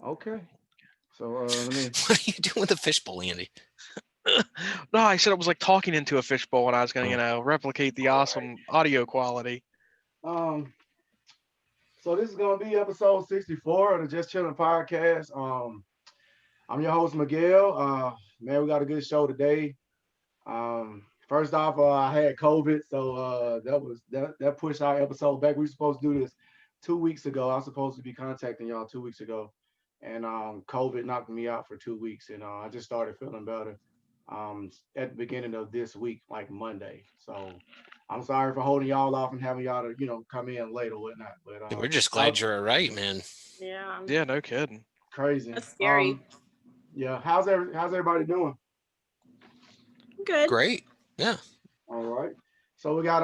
Okay. So let me. What are you doing with the fishbowl, Andy? No, I said it was like talking into a fishbowl, and I was going to, replicate the All awesome audio quality. right. So this is gonna be episode 64 of the Just Chilling podcast. I'm your host Miguel. Man, we got a good show today. First off, I had COVID, so that pushed our episode back. We were supposed to do this 2 weeks ago. I was supposed to be contacting y'all 2 weeks ago, and COVID knocked me out for 2 weeks, and I just started feeling better at the beginning of this week, like Monday. So I'm sorry for holding y'all off and having y'all to come in late or whatnot. But We're just how's glad you're all right, man. Yeah, Yeah, no kidding. crazy. that's scary. Yeah. How's everybody doing? Good. Great. Yeah. All right. So we got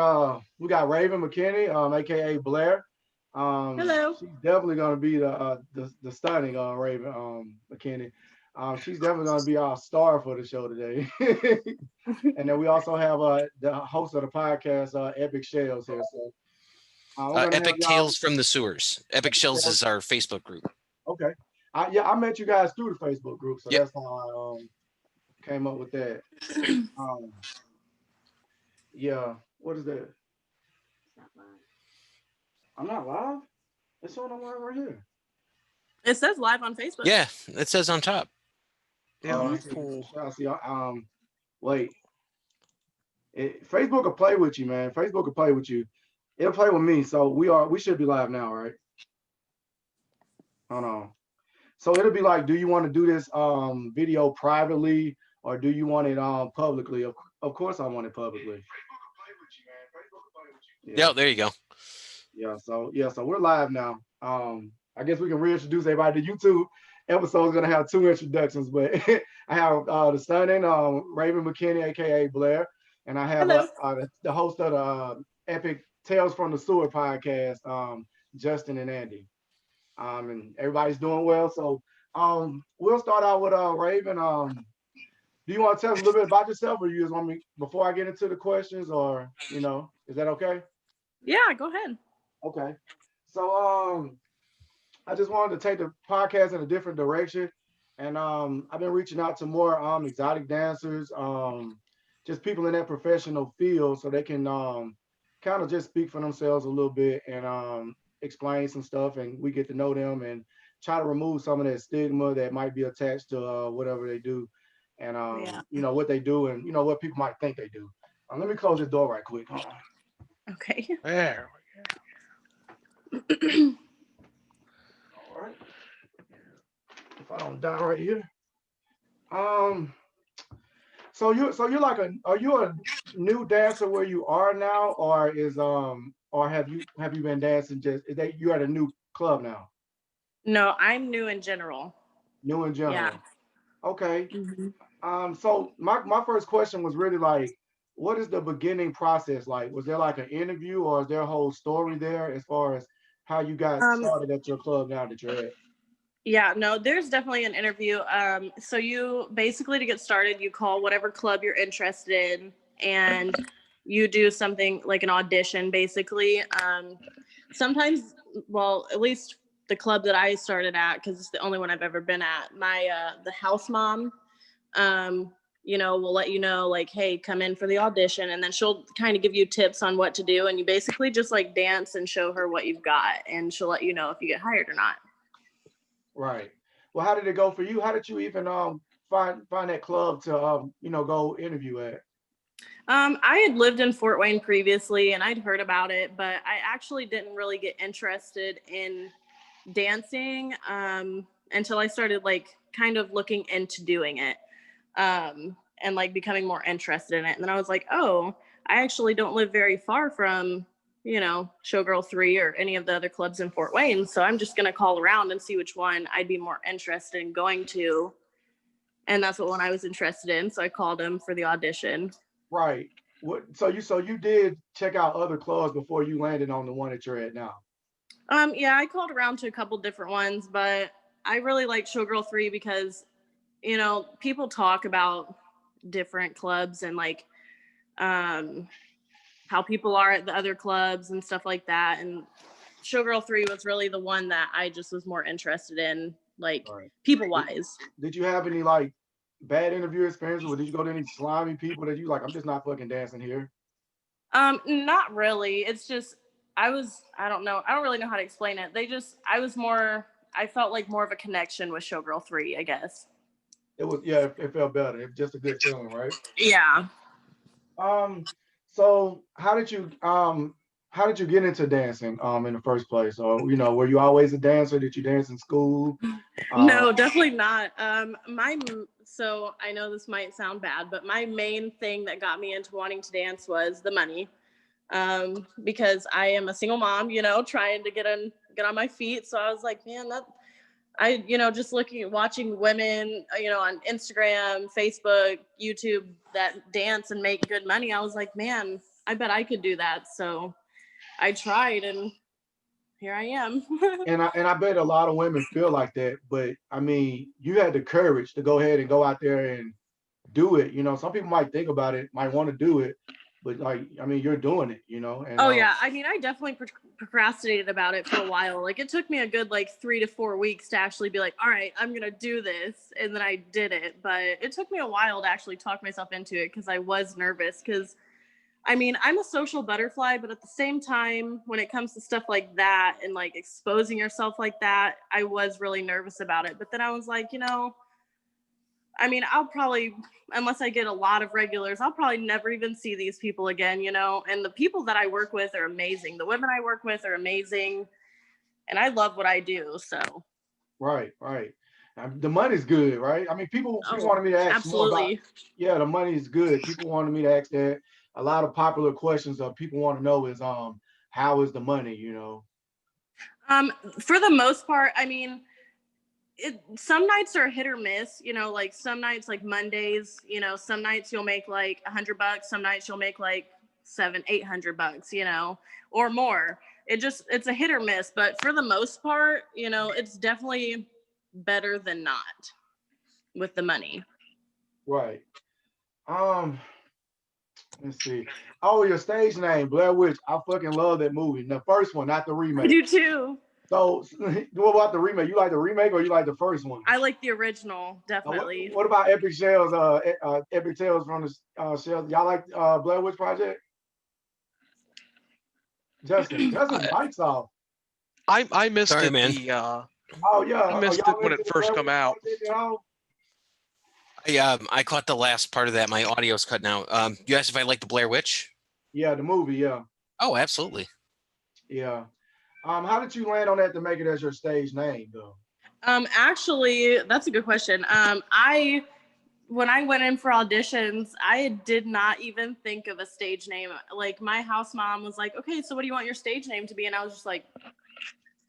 Raven McKinney, aka Blair. Hello. She's definitely gonna be the stunning Raven McKinney. She's definitely gonna be our star for the show today. And then we also have the host of the podcast, Epic Shells here. So I'm gonna have Epic y'all. Tales from the Sewers. Epic Shells is our Facebook group. Okay. I met you guys through the Facebook group, so Yep. that's how I came up with that. Yeah. What is that? I'm not live. It's on live right here. It says live on Facebook. Yeah, it says on top. Yeah, I that's see. cool. I see. Wait. Facebook will play with you, man. Facebook will play with you. It'll play with me. So we should be live now, right? Hold on. So it'll be like, do you want to do this video privately or do you want it publicly? Of course I want it publicly. Facebook will play with you, man. Facebook will play with you. Yeah, there you go. So we're live now. I guess we can reintroduce everybody. The YouTube episode is gonna have two introductions, but I have the stunning Raven McKinney, aka Blair, and I have the host of the Epic Tales from the Sewer podcast, Justin and Andy. And everybody's doing well. So we'll start out with Raven. Do you want to tell us a little bit about yourself, or you just want me before I get into the questions, or is that okay? Yeah, go ahead. Okay. So I just wanted to take the podcast in a different direction. And I've been reaching out to more exotic dancers, just people in that professional field so they can kind of just speak for themselves a little bit and explain some stuff and we get to know them and try to remove some of that stigma that might be attached to whatever they do and what they do and what people might think they do. Let me close this door right quick. Hold on. Okay. There. All right. If I don't die right here. So you're like are you a new dancer where you are now, or have you been dancing is that you're at a new club now? No, I'm new in general. New in general. Yeah. Okay. Mm-hmm. So my first question was really like, what is the beginning process like? Was there like an interview or is there a whole story there as far as how you got started at your club now that you're at? Yeah, no, there's definitely an interview. So you basically, to get started, you call whatever club you're interested in and you do something like an audition, basically. Sometimes, well, at least the club that I started at, because it's the only one I've ever been at, the house mom, will let you know, like, hey, come in for the audition. And then she'll kind of give you tips on what to do. And you basically just like dance and show her what you've got. And she'll let you know if you get hired or not. Right. Well, how did it go for you? How did you even find that club to go interview at? I had lived in Fort Wayne previously and I'd heard about it, but I actually didn't really get interested in dancing until I started like kind of looking into doing it and like becoming more interested in it. And then I was like, oh, I actually don't live very far from Showgirl 3 or any of the other clubs in Fort Wayne. So I'm just going to call around and see which one I'd be more interested in going to. And that's what one I was interested in. So I called him for the audition. Right. So you did check out other clubs before you landed on the one that you're at now? Yeah, I called around to a couple different ones, but I really like Showgirl 3 because, people talk about different clubs and like, how people are at the other clubs and stuff like that. And Showgirl 3 was really the one that I just was more interested in like All right. people wise. Did you have any like bad interview experiences, or did you go to any slimy people that you like? I'm just not fucking dancing here. Not really. It's just I don't know. I don't really know how to explain it. I felt like more of a connection with Showgirl 3, I guess. It was yeah, it felt better. It was just a good feeling, right? Yeah. So how did you get into dancing in the first place? Or were you always a dancer? Did you dance in school? No, definitely not. So I know this might sound bad, but my main thing that got me into wanting to dance was the money. Because I am a single mom, trying to get on my feet. So I was like, man, just watching women, on Instagram, Facebook, YouTube that dance and make good money. I was like, man, I bet I could do that. So I tried, and here I am. And I bet a lot of women feel like that, but I mean, you had the courage to go ahead and go out there and do it. Some people might think about it, might want to do it, but like, I mean, you're doing it, and Oh yeah, I mean, I definitely procrastinated about it for a while. Like, it took me a good 3 to 4 weeks to actually be like, all right, I'm gonna do this, and then I did it. But it took me a while to actually talk myself into it, because I was nervous. Because I mean, I'm a social butterfly, but at the same time, when it comes to stuff like that and like exposing yourself like that, I was really nervous about it. But then I was like, I mean, I'll probably, unless I get a lot of regulars, I'll probably never even see these people again, and the people that I work with are amazing. The women I work with are amazing, and I love what I do. So. Right. The money's good, right? I mean, people wanted me to ask more about. Absolutely. Yeah, the money is good. People wanted me to ask that. A lot of popular questions that people want to know is how is the money, For the most part, I mean, some nights are hit or miss, like some nights, like Mondays, some nights you'll make like $100, some nights you'll make like $700-800, or more. It's a hit or miss, but for the most part, it's definitely better than not with the money. Right. Let's see. Oh, your stage name, Blair Witch. I fucking love that movie. The first one, not the remake. I do too. So, what about the remake? You like the remake or you like the first one? I like the original, definitely. What about Epic Shells? Epic Tales from the Shells. Y'all like Blair Witch Project? Justin's mic's off. I missed Sorry, it. man. Oh yeah, I missed it when it first come out. I caught the last part of that. My audio's cutting out. You asked if I like the Blair Witch? Yeah, the movie. Yeah. Oh, absolutely. Yeah. How did you land on that to make it as your stage name, though? Actually, that's a good question. When I went in for auditions, I did not even think of a stage name. Like, my house mom was like, okay, so what do you want your stage name to be? And I was just like,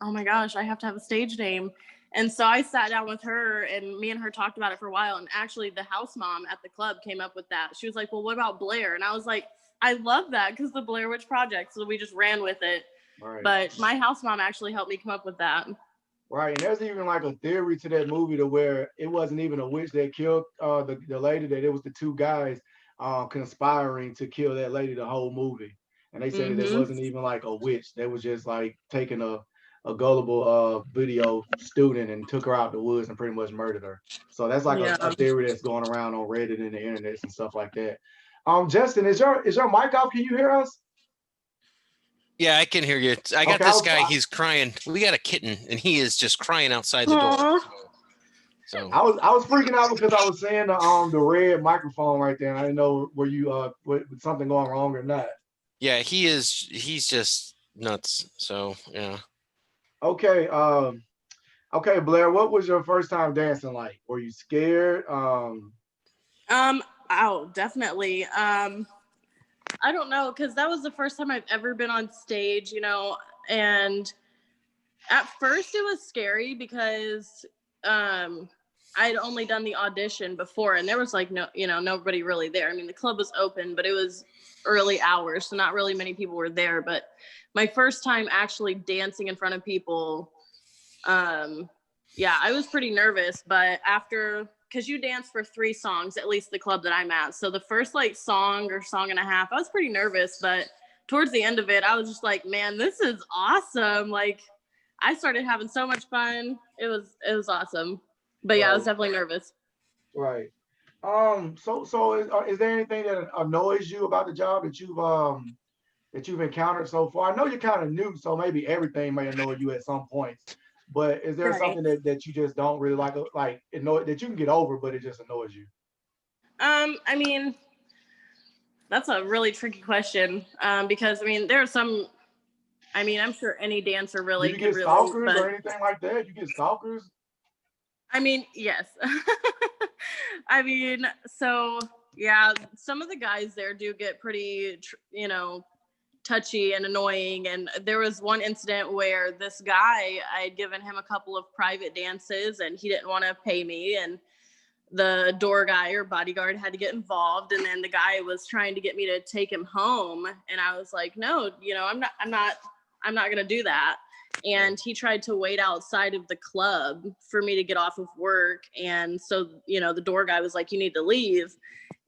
oh my gosh, I have to have a stage name. And so I sat down with her, and me and her talked about it for a while. And actually, the house mom at the club came up with that. She was like, well, what about Blair? And I was like, I love that, because the Blair Witch Project. So we just ran with it. Right. But my house mom actually helped me come up with that. Right. And there's even like a theory to that movie to where it wasn't even a witch that killed the lady, that it was the two guys conspiring to kill that lady the whole movie. And they said that it wasn't even like a witch. They was just like taking a gullible video student and took her out the woods and pretty much murdered her. So that's like a theory that's going around on Reddit and the internet and stuff like that. Justin, is your mic off? Can you hear us? Yeah, I can hear you. I got this guy. He's crying. We got a kitten, and he is just crying outside the door. So I was freaking out because I was seeing the red microphone right there. And I didn't know were you with something going wrong or not. Yeah, he's just nuts. So yeah. Okay. Okay, Blair, what was your first time dancing like? Were you scared? Oh, definitely. I don't know, because that was the first time I've ever been on stage, and at first it was scary because I'd only done the audition before, and there was like nobody really there. I mean, the club was open, but it was early hours, so not really many people were there. But my first time actually dancing in front of people, yeah, I was pretty nervous. But because you dance for 3 songs, at least the club that I'm at. So the first song or song and a half, I was pretty nervous, but towards the end of it, I was just like, man, this is awesome. Like, I started having so much fun. It was awesome. But yeah, I was definitely nervous. Right. So is there anything that annoys you about the job that you've encountered so far? I know you're kind of new, so maybe everything may annoy you at some points. But is there something that you just don't really like that you can get over, but it just annoys you? I mean, that's a really tricky question. Because I mean, there are some. I mean, I'm sure any dancer really Do you get stalkers or anything like that? You get stalkers? I mean, yes. I mean, so yeah, some of the guys there do get pretty, touchy and annoying. And there was one incident where this guy, I had given him a couple of private dances and he didn't want to pay me. And the door guy or bodyguard had to get involved. And then the guy was trying to get me to take him home. And I was like, no, I'm not going to do that. And he tried to wait outside of the club for me to get off of work. And so, the door guy was like, you need to leave.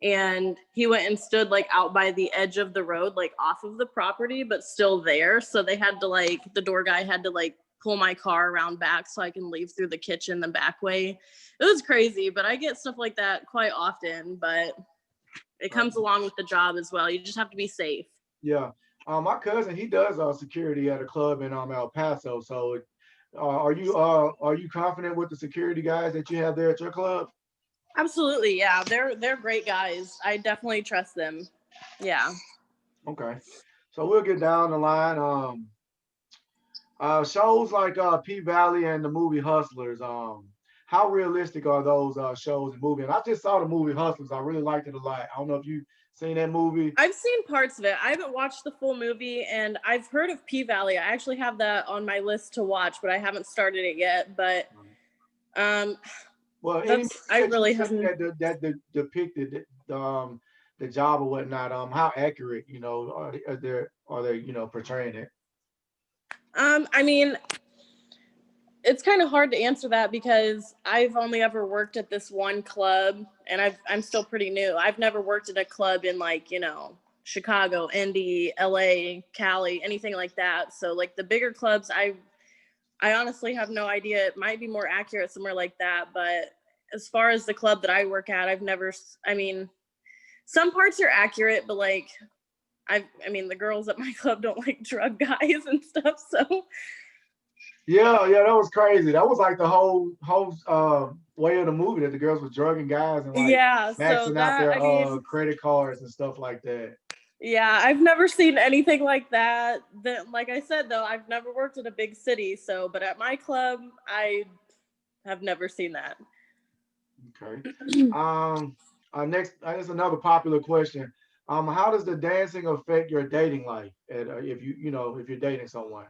And he went and stood like out by the edge of the road, like off of the property, but still there. So they had to the door guy had to pull my car around back so I can leave through the kitchen the back way. It was crazy, but I get stuff like that quite often, but it comes along with the job as well. You just have to be safe. Yeah. My cousin, he does security at a club in El Paso. So, are you confident with the security guys that you have there at your club? Absolutely, yeah. They're great guys. I definitely trust them. Yeah. Okay. So we'll get down the line. Shows like P-Valley and the movie Hustlers. How realistic are those shows and movies? And I just saw the movie Hustlers. I really liked it a lot. I don't know if you seen that movie. I've seen parts of it. I haven't watched the full movie, and I've heard of P-Valley. I actually have that on my list to watch, but I haven't started it yet. But well, I really haven't that depicted the job or whatnot. How accurate, are they portraying it? I mean, it's kind of hard to answer that because I've only ever worked at this one club, and I'm still pretty new. I've never worked at a club in Chicago, Indy, LA, Cali, anything like that. So the bigger clubs, I honestly have no idea. It might be more accurate somewhere like that, but as far as the club that I work at, some parts are accurate, but the girls at my club don't like drug guys and stuff. So yeah, that was crazy. That was the whole way of the movie, that the girls were drugging guys and maxing out their credit cards and stuff like that. Yeah, I've never seen anything like that. Like I said, though, I've never worked in a big city. But at my club, I have never seen that. Okay. Next, this is another popular question. How does the dancing affect your dating life? If you're dating someone?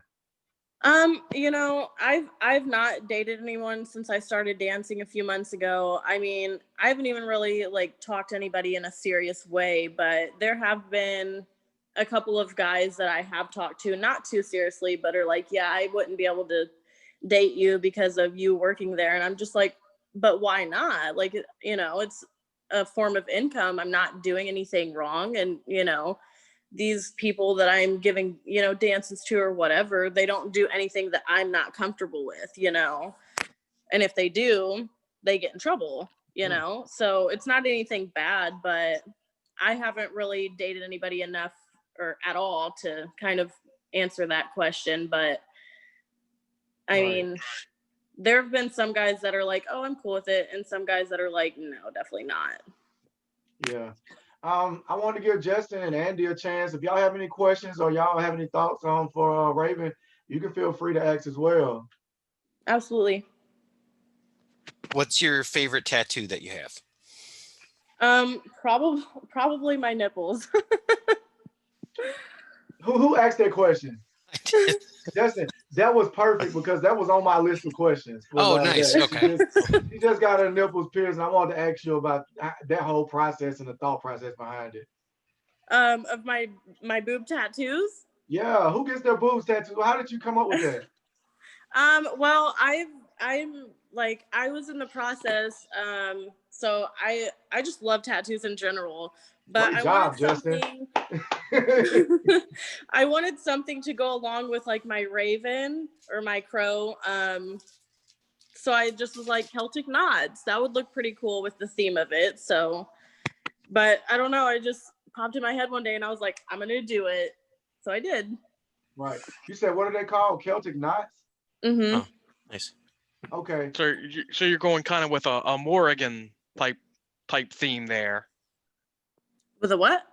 I've not dated anyone since I started dancing a few months ago. I mean, I haven't even really talked to anybody in a serious way, but there have been a couple of guys that I have talked to, not too seriously, but are yeah, I wouldn't be able to date you because of you working there. And I'm just but why not? It's a form of income. I'm not doing anything wrong. And, these people that I'm giving, dances to or whatever, they don't do anything that I'm not comfortable with, and if they do, they get in trouble, so it's not anything bad, but I haven't really dated anybody enough or at all to kind of answer that question. But I mean, there have been some guys that are oh, I'm cool with it, and some guys that are no, definitely not. Yeah. I want to give Justin and Andy a chance. If y'all have any questions or y'all have any thoughts for Raven, you can feel free to ask as well. Absolutely. What's your favorite tattoo that you have? Probably my nipples. Who asked that question? I did. Justin, that was perfect because that was on my list of questions. Nice. Okay. She just got her nipples pierced, and I wanted to ask you about that whole process and the thought process behind it. Of my boob tattoos? Yeah, who gets their boobs tattooed? How did you come up with that? Well, I'm like I was in the process. So I just love tattoos in general, but Great I wanted job, Justin. something. I wanted something to go along with like my raven or my crow. So I just was like Celtic knots. That would look pretty cool with the theme of it. So, but I don't know. I just popped in my head one day and I was like, I'm gonna do it. So I did. Right. You said, what are they called? Celtic knots? Mm-hmm. Oh, nice. Okay. So you're going kind of with a Morrigan type theme there. With a what?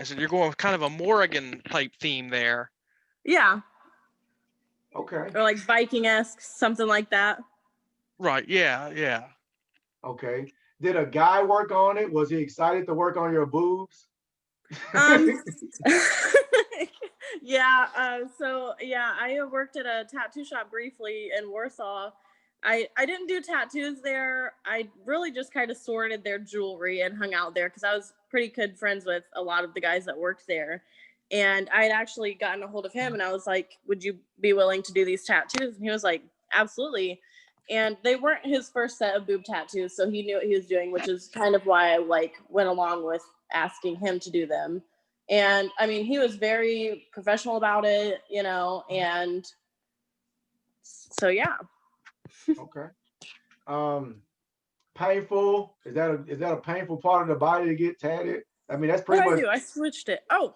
I said you're going with kind of a Morrigan type theme there. Yeah. Okay. Or like Viking-esque, something like that. Right. Yeah. Okay. Did a guy work on it? Was he excited to work on your boobs? Yeah. So yeah, I worked at a tattoo shop briefly in Warsaw. I didn't do tattoos there. I really just kind of sorted their jewelry and hung out there because I was pretty good friends with a lot of the guys that worked there. And I had actually gotten a hold of him and I was like, would you be willing to do these tattoos? And he was like, absolutely. And they weren't his first set of boob tattoos, so he knew what he was doing, which is kind of why I like went along with asking him to do them. And I mean, he was very professional about it, and so yeah. Okay. Painful. Is that a painful part of the body to get tatted? I mean, that's pretty What much. I do? I switched it. Oh,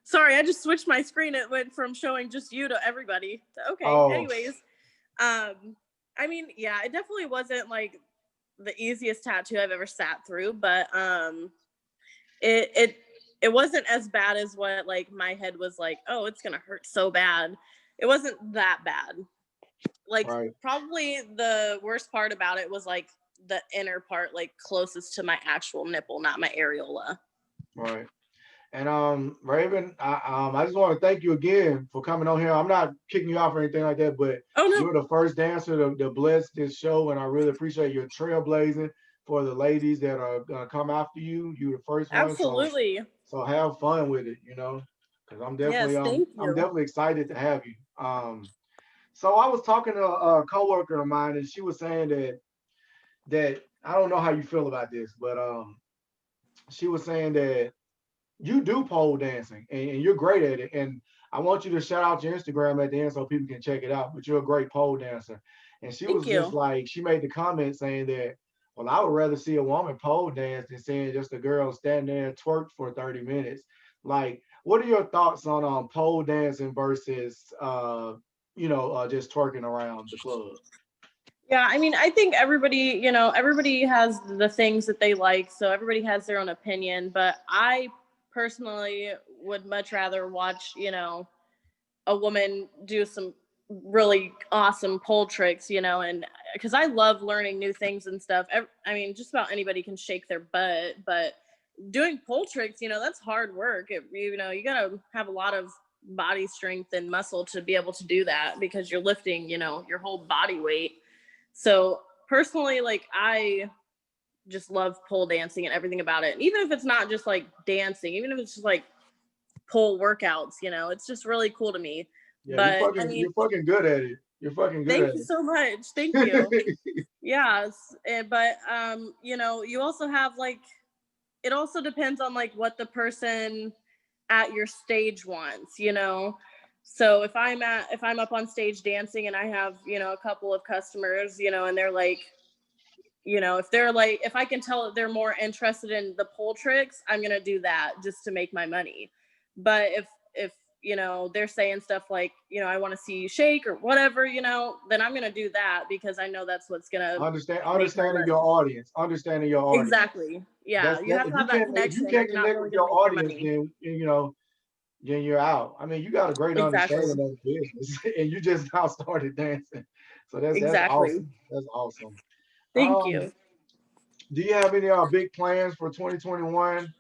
sorry, I just switched my screen. It went from showing just you to everybody. Okay. Oh. Anyways, I mean, yeah, it definitely wasn't like the easiest tattoo I've ever sat through, but it wasn't as bad as what like my head was like, oh, it's gonna hurt so bad. It wasn't that bad. Like Right. probably the worst part about it was like the inner part, like closest to my actual nipple, not my areola. Right. And Raven, I just want to thank you again for coming on here. I'm not kicking you off or anything like that, but Oh no. you're the first dancer to bless this show, and I really appreciate your trailblazing for the ladies that are gonna come after you. You the first one. Absolutely. So have fun with it, because I'm definitely Yes, thank I'm you. definitely excited to have you. So I was talking to a coworker of mine, and she was saying that I don't know how you feel about this, but she was saying that you do pole dancing and you're great at it. And I want you to shout out your Instagram at the end so people can check it out. But you're a great pole dancer. And she Thank was just you. like, she made the comment saying that, well, I would rather see a woman pole dance than seeing just a girl stand there and twerk for 30 minutes. Like, what are your thoughts on pole dancing versus just twerking around the club? Yeah, I mean, I think everybody has the things that they like, so everybody has their own opinion, but I personally would much rather watch, a woman do some really awesome pole tricks, and because I love learning new things and stuff. I mean, just about anybody can shake their butt, but doing pole tricks, that's hard work. You gotta have a lot of body strength and muscle to be able to do that because you're lifting, your whole body weight. So personally, like I just love pole dancing and everything about it. And even if it's not just like dancing, even if it's just like pole workouts, it's just really cool to me. Yeah, But I mean, you're fucking good at it. You're fucking good thank at you it. so much. Thank you. Yes. But you also have like, it also depends on like what the person at your stage wants, So if I'm up on stage dancing and I have, a couple of customers, and they're like, if I can tell that they're more interested in the pole tricks, I'm going to do that just to make my money. But if they're saying stuff like, I want to see you shake or whatever, then I'm going to do that because I know that's what's going to understanding your audience. Exactly. Yeah. You have to have that If you connection or can't you're not connect really with going your to make your audience, money. then you're out. I mean, you got a great Exactly. understanding of the business and you just now started dancing. So that's Exactly. awesome. That's awesome. Thank you. Do you have any big plans for 2021?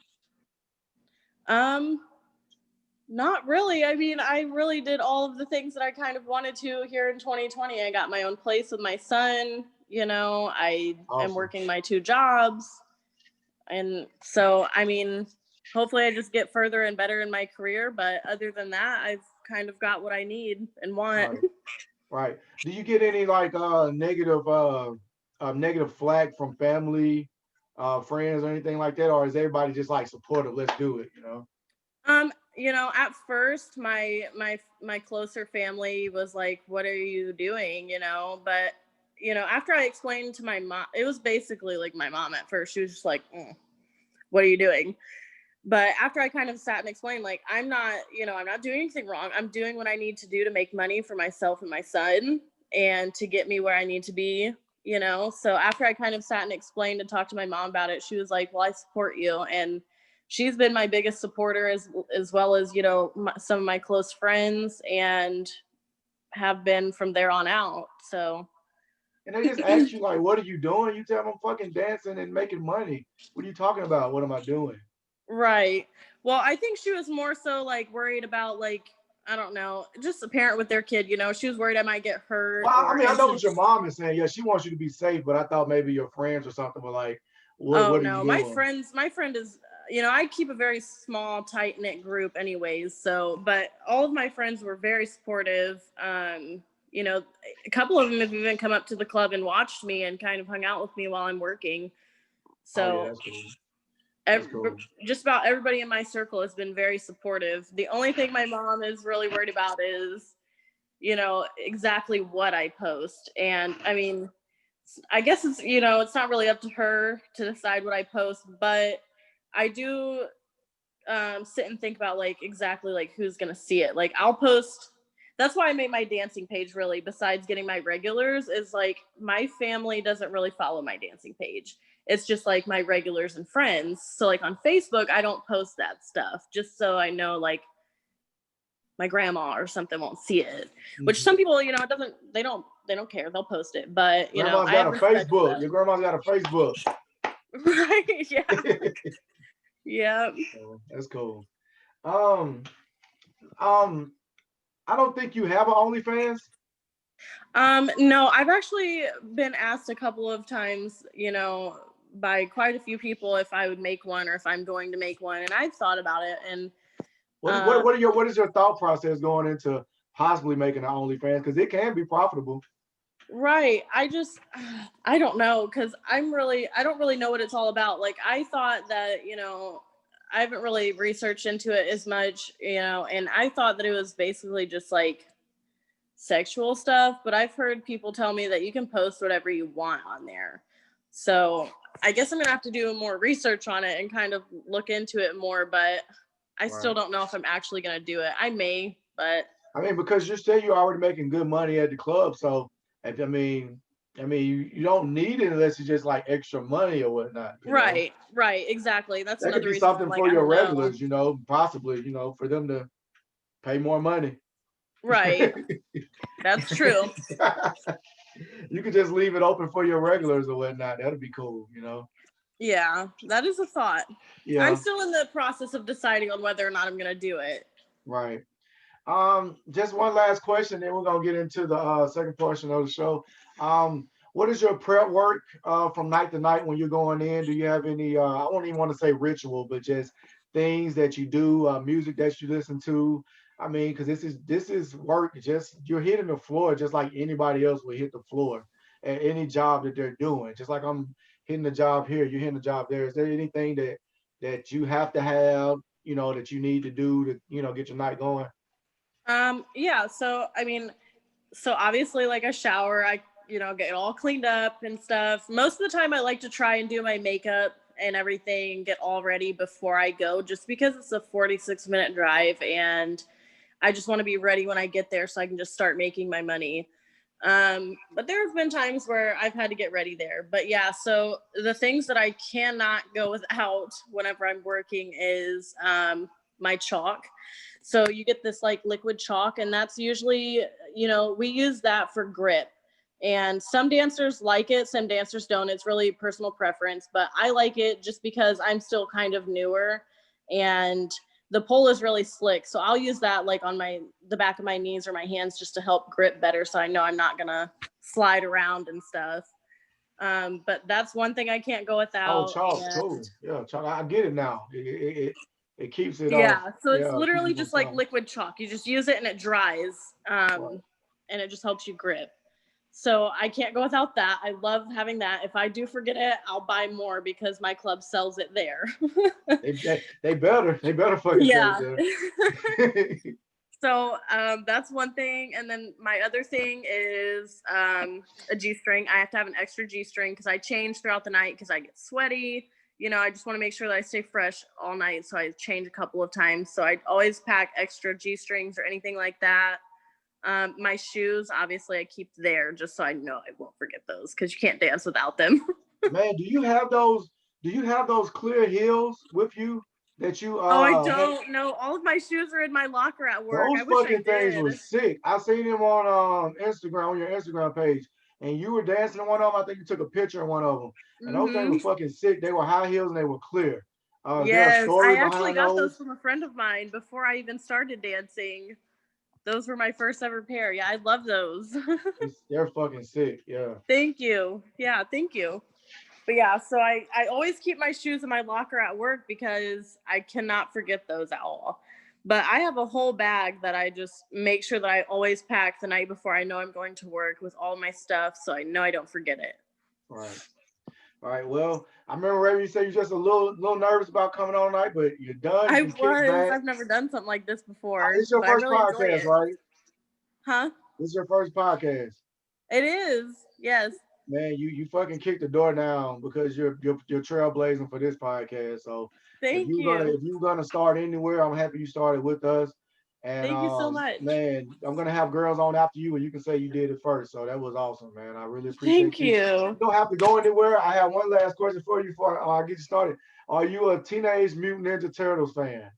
Not really. I mean, I really did all of the things that I kind of wanted to here in 2020. I got my own place with my son, I am working my 2 jobs. And so, I mean, hopefully I just get further and better in my career. But other than that, I've kind of got what I need and want. Right. Do you get any like negative flag from family, friends or anything like that? Or is everybody just like supportive? Let's do it, you know? At first my closer family was like, "What are you doing?" But after I explained to my mom, it was basically like my mom at first. She was just like, "What are you doing?" But after I kind of sat and explained, like, I'm not doing anything wrong. I'm doing what I need to do to make money for myself and my son and to get me where I need to be. So after I kind of sat and explained and talked to my mom about it, she was like, "Well, I support you." And she's been my biggest supporter as well as, some of my close friends, and have been from there on out. So And they just ask you like, what are you doing? You tell them I'm fucking dancing and making money. What are you talking about? What am I doing? right. Well, I think she was more so like worried about, like, I don't know, just a parent with their kid. She was worried I might get hurt Well, I or mean, I know what injured. your mom is saying. Yeah, she wants you to be safe, but I thought maybe your friends or something were like, Oh what are you no, doing? my friend is, I keep a very small, tight knit group, anyways. So, but all of my friends were very supportive. A couple of them have even come up to the club and watched me and kind of hung out with me while I'm working. Oh yeah, So that's cool. That's cool. just about everybody in my circle has been very supportive. The only thing my mom is really worried about is, exactly what I post. And I mean, I guess it's not really up to her to decide what I post, but I do sit and think about like exactly like who's gonna see it. Like I'll post. That's why I made my dancing page, really, besides getting my regulars, is like my family doesn't really follow my dancing page. It's just like my regulars and friends. So like on Facebook, I don't post that stuff just so I know like my grandma or something won't see it. Which some people, they don't care. They'll post it. But Grandma's I got have a respect for Facebook. that. Your grandma's got a Facebook. Right. Yeah. Yeah. Oh, that's cool. Um, um, I don't think you have an OnlyFans. No, I've actually been asked a couple of times, by quite a few people if I would make one or if I'm going to make one, and I've thought about it. And uh, What is your thought process going into possibly making an OnlyFans? Because it can be profitable. right, I don't know, because I don't really know what it's all about. Like I thought that, I haven't really researched into it as much, and I thought that it was basically just like sexual stuff, but I've heard people tell me that you can post whatever you want on there. So I guess I'm gonna have to do more research on it and kind of look into it more, but I still Right. don't know if I'm actually gonna do it. I may, but I mean, because you say you're already making good money at the club, so you don't need it unless it's just like extra money or whatnot. right, exactly. That's That could another be reason I'm something like, for I your don't know. regulars, possibly, for them to pay more money. Right. That's true. You could just leave it open for your regulars or whatnot. That'd be cool. Yeah, that is a thought. I'm Yeah, still in the process of deciding on whether or not I'm gonna do it. right. Just one last question, then we're gonna get into the second portion of the show. What is your prep work from night to night when you're going in? Do you have any I won't even want to say ritual, but just things that you do, music that you listen to? I mean, because this is work, just you're hitting the floor just like anybody else would hit the floor at any job that they're doing. Just like I'm hitting the job here, you're hitting the job there. Is there anything that you have to have, that you need to do to, get your night going? Yeah, so I mean, so obviously like a shower, I get all cleaned up and stuff. Most of the time I like to try and do my makeup and everything, get all ready before I go, just because it's a 46-minute drive and I just want to be ready when I get there so I can just start making my money. But there have been times where I've had to get ready there. But yeah, so the things that I cannot go without whenever I'm working is my chalk. So you get this like liquid chalk, and that's usually, we use that for grip. And some dancers like it, some dancers don't. It's really personal preference, but I like it just because I'm still kind of newer and the pole is really slick. So I'll use that like on the back of my knees or my hands just to help grip better. So I know I'm not gonna slide around and stuff. But that's one thing I can't go Oh, without. chalk, And cool. Yeah, chalk. I get it now. It keeps it off. yeah, so it's Yeah, it keeps literally it from just like selling. liquid chalk. You just use it and it dries. Right. and it just helps you grip. So I can't go without that. I love having that. If I do forget it, I'll buy more because my club sells it there. They better fucking Yeah. sell it there. So that's one thing. And then my other thing is a G-string. I have to have an extra G-string because I change throughout the night because I get sweaty. You know, I just want to make sure that I stay fresh all night. So I change a couple of times. So I always pack extra G-strings or anything like that. My shoes, obviously, I keep there just so I know I won't forget those because you can't dance without them. Man, do you have those clear heels with you that you Oh, I don't know. All of my shoes are in my locker at work. Those I wish fucking things were sick. I seen them on Instagram, on your Instagram page, and you were dancing in one of them. I think you took a picture of one of them, and those things were fucking sick. They were high heels and they were clear. Yes, I actually got those from a friend of mine before I even started dancing. Those were my first ever pair. Yeah, I love those. They're fucking sick. Yeah. Thank you. Yeah, thank you. But yeah, so I always keep my shoes in my locker at work because I cannot forget those at all. But I have a whole bag that I just make sure that I always pack the night before I know I'm going to work with all my stuff, so I know I don't forget it. Right. All right. Well, I remember Raven, you said you're just a little nervous about coming on tonight, but you're done. I was. I've never done something like this before. It's your first podcast, right? Huh? This is your first podcast. It is. Yes. Man, you fucking kicked the door down because you're trailblazing for this podcast. So thank you. If you're gonna start anywhere, I'm happy you started with us. And thank you so much. Man, I'm gonna have girls on after you, and you can say you did it first. So that was awesome, man. I really appreciate it. Thank you. You don't have to go anywhere. I have one last question for you before I get you started. Are you a Teenage Mutant Ninja Turtles fan?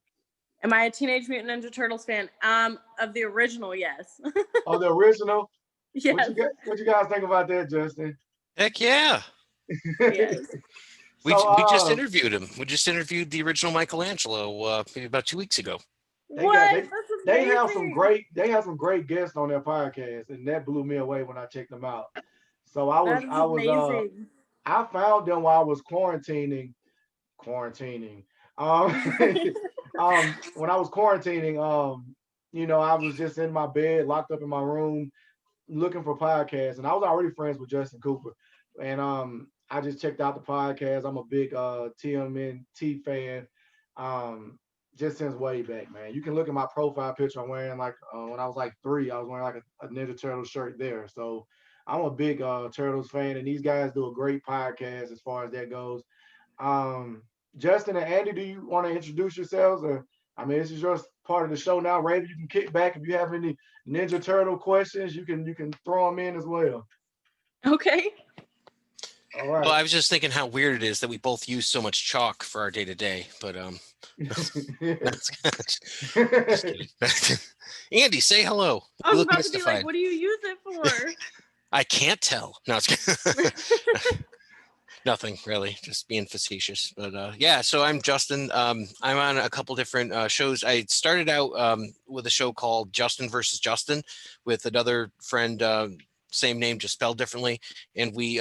Am I a Teenage Mutant Ninja Turtles fan? Of the original, yes. Of the original? Yes. What you guys think about that, Justin? Heck yeah. Yes. We just interviewed him. We just interviewed the original Michelangelo maybe about 2 weeks ago. They have some great guests on their podcast, and that blew me away when I checked them out. So I found them while I was quarantining. When I was quarantining, you know, I was just in my bed, locked up in my room, looking for podcasts, and I was already friends with Justin Cooper, and I just checked out the podcast. I'm a big TMNT fan, just since way back, man. You can look at my profile picture. I'm wearing like when I was like 3, I was wearing like a Ninja Turtle shirt there. So I'm a big Turtles fan, and these guys do a great podcast as far as that goes. Justin and Andy, do you want to introduce yourselves? Or I mean, this is your part of the show now. Raven, you can kick back if you have any Ninja Turtle questions. You can throw them in as well. Okay. All right. Well, I was just thinking how weird it is that we both use so much chalk for our day-to-day, but Andy, say hello. I was about to be like, what do you use it for? I can't tell. No, it's nothing really, just being facetious. But yeah, so I'm Justin. I'm on a couple different shows. I started out with a show called Justin versus Justin with another friend, same name, just spelled differently. And we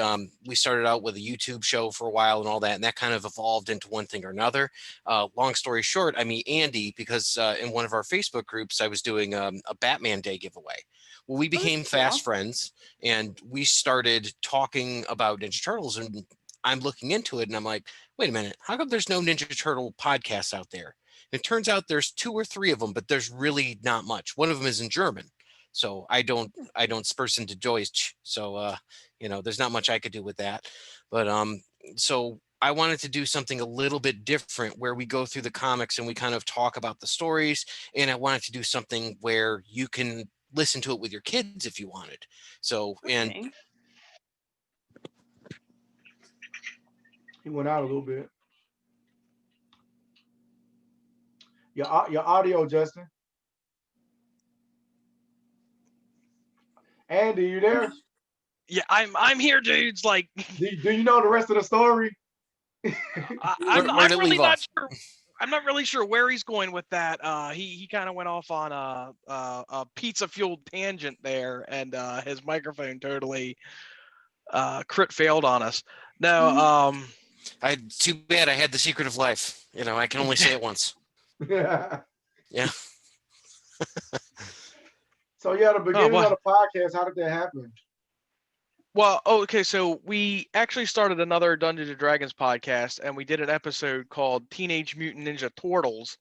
started out with a YouTube show for a while and all that, and that kind of evolved into one thing or another. Long story short, I meet Andy because in one of our Facebook groups, I was doing a Batman Day giveaway. Well, we became fast friends, and we started talking about Ninja Turtles, and I'm looking into it, and I'm like, wait a minute, how come there's no Ninja Turtle podcasts out there? And it turns out there's 2 or 3 of them, but there's really not much. One of them is in German. So I don't sprechen to Deutsch. So, you know, there's not much I could do with that. But so I wanted to do something a little bit different where we go through the comics and we kind of talk about the stories. And I wanted to do something where you can listen to it with your kids if you wanted. So, and he went out a little bit. Your audio, Justin. Andy, you there? Yeah, I'm here, dudes. Like, do you know the rest of the story? I'm really not sure. I'm not really sure where he's going with that. He kind of went off on a pizza fueled tangent there, and his microphone totally crit failed on us. No, too bad I had the secret of life. You know, I can only say it once. Yeah. Yeah. So yeah, the beginning of the podcast, how did that happen? Well, okay, so we actually started another Dungeons and Dragons podcast, and we did an episode called Teenage Mutant Ninja Turtles,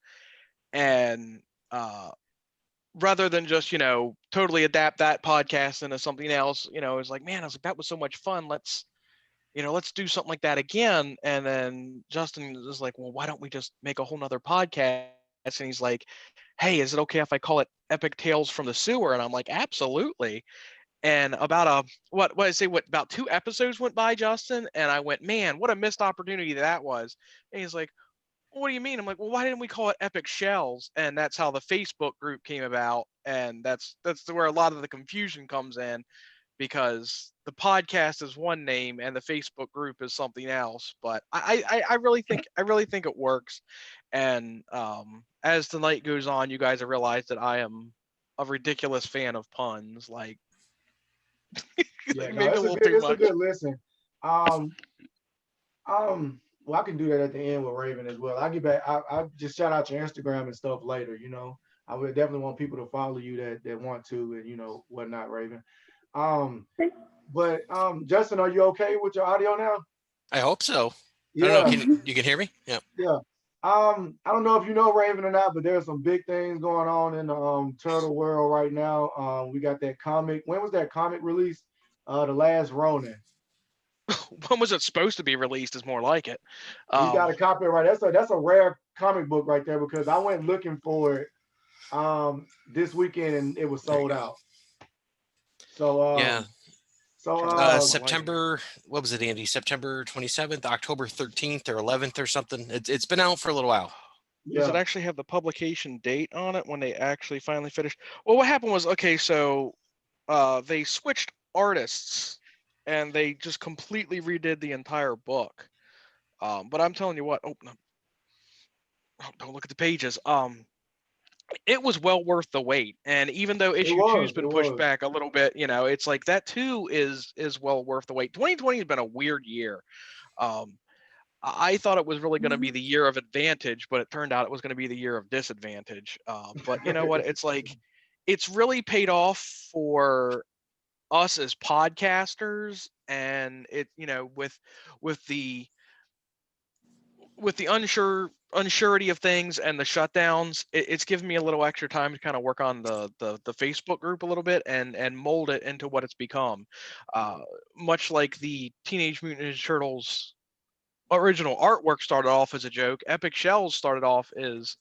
and rather than just totally adapt that podcast into something else, it was like, man, I was like, that was so much fun. Let's do something like that again. And then Justin was like, well, why don't we just make a whole nother podcast? And he's like, hey, is it okay if I call it Epic Tales from the Sewer? And I'm like, absolutely. And about about 2 episodes went by, Justin, and I went, man, what a missed opportunity that was. And he's like, what do you mean? I'm like, well, why didn't we call it Epic Shells? And that's how the Facebook group came about. And that's where a lot of the confusion comes in, because the podcast is one name and the Facebook group is something else. But I really think it works. And as the night goes on, you guys have realized that I am a ridiculous fan of puns. Like, yeah, no, it's a good listen. Well, I can do that at the end with Raven as well. I get back. I just shout out your Instagram and stuff later. I would definitely want people to follow you that want to, and whatnot, Raven. But Justin, are you okay with your audio now? I hope so. Yeah. I don't know. You can hear me? Yeah. Yeah. I don't know if you know Raven or not, but there's some big things going on in the turtle world right now. We got that comic. When was that comic released? The Last Ronin. When was it supposed to be released is more like it. You got a copyright. That's a rare comic book right there, because I went looking for it this weekend and it was sold out. So yeah. So September, what was it, Andy? September 27th, October 13th or 11th or something. It's been out for a little while. Yeah. Does it actually have the publication date on it when they actually finally finished? Well, what happened was, okay, so they switched artists and they just completely redid the entire book. But I'm telling you what, don't look at the pages. It was well worth the wait. And even though issue 2's been pushed back a little bit, it's like that too is well worth the wait. 2020 has been a weird year. I thought it was really going to be the year of advantage, but it turned out it was going to be the year of disadvantage. But you know what? It's like, it's really paid off for us as podcasters, and it, with the unsurety of things and the shutdowns, it's given me a little extra time to kind of work on the Facebook group a little bit and mold it into what it's become. Much like the Teenage Mutant Ninja Turtles original artwork started off as a joke, Epic Shells started off as,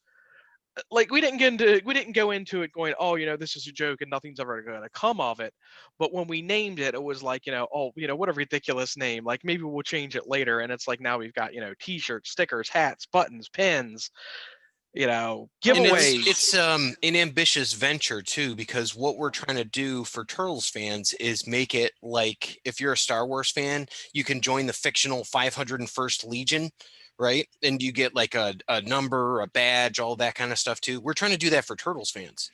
like, we didn't go into it going, oh, this is a joke and nothing's ever going to come of it. But when we named it, it was like, what a ridiculous name. Like, maybe we'll change it later. And it's like, now we've got, t-shirts, stickers, hats, buttons, pins, giveaways. It's an ambitious venture too, because what we're trying to do for Turtles fans is make it like, if you're a Star Wars fan, you can join the fictional 501st Legion, right? And you get like a number, a badge, all that kind of stuff too. We're trying to do that for Turtles fans.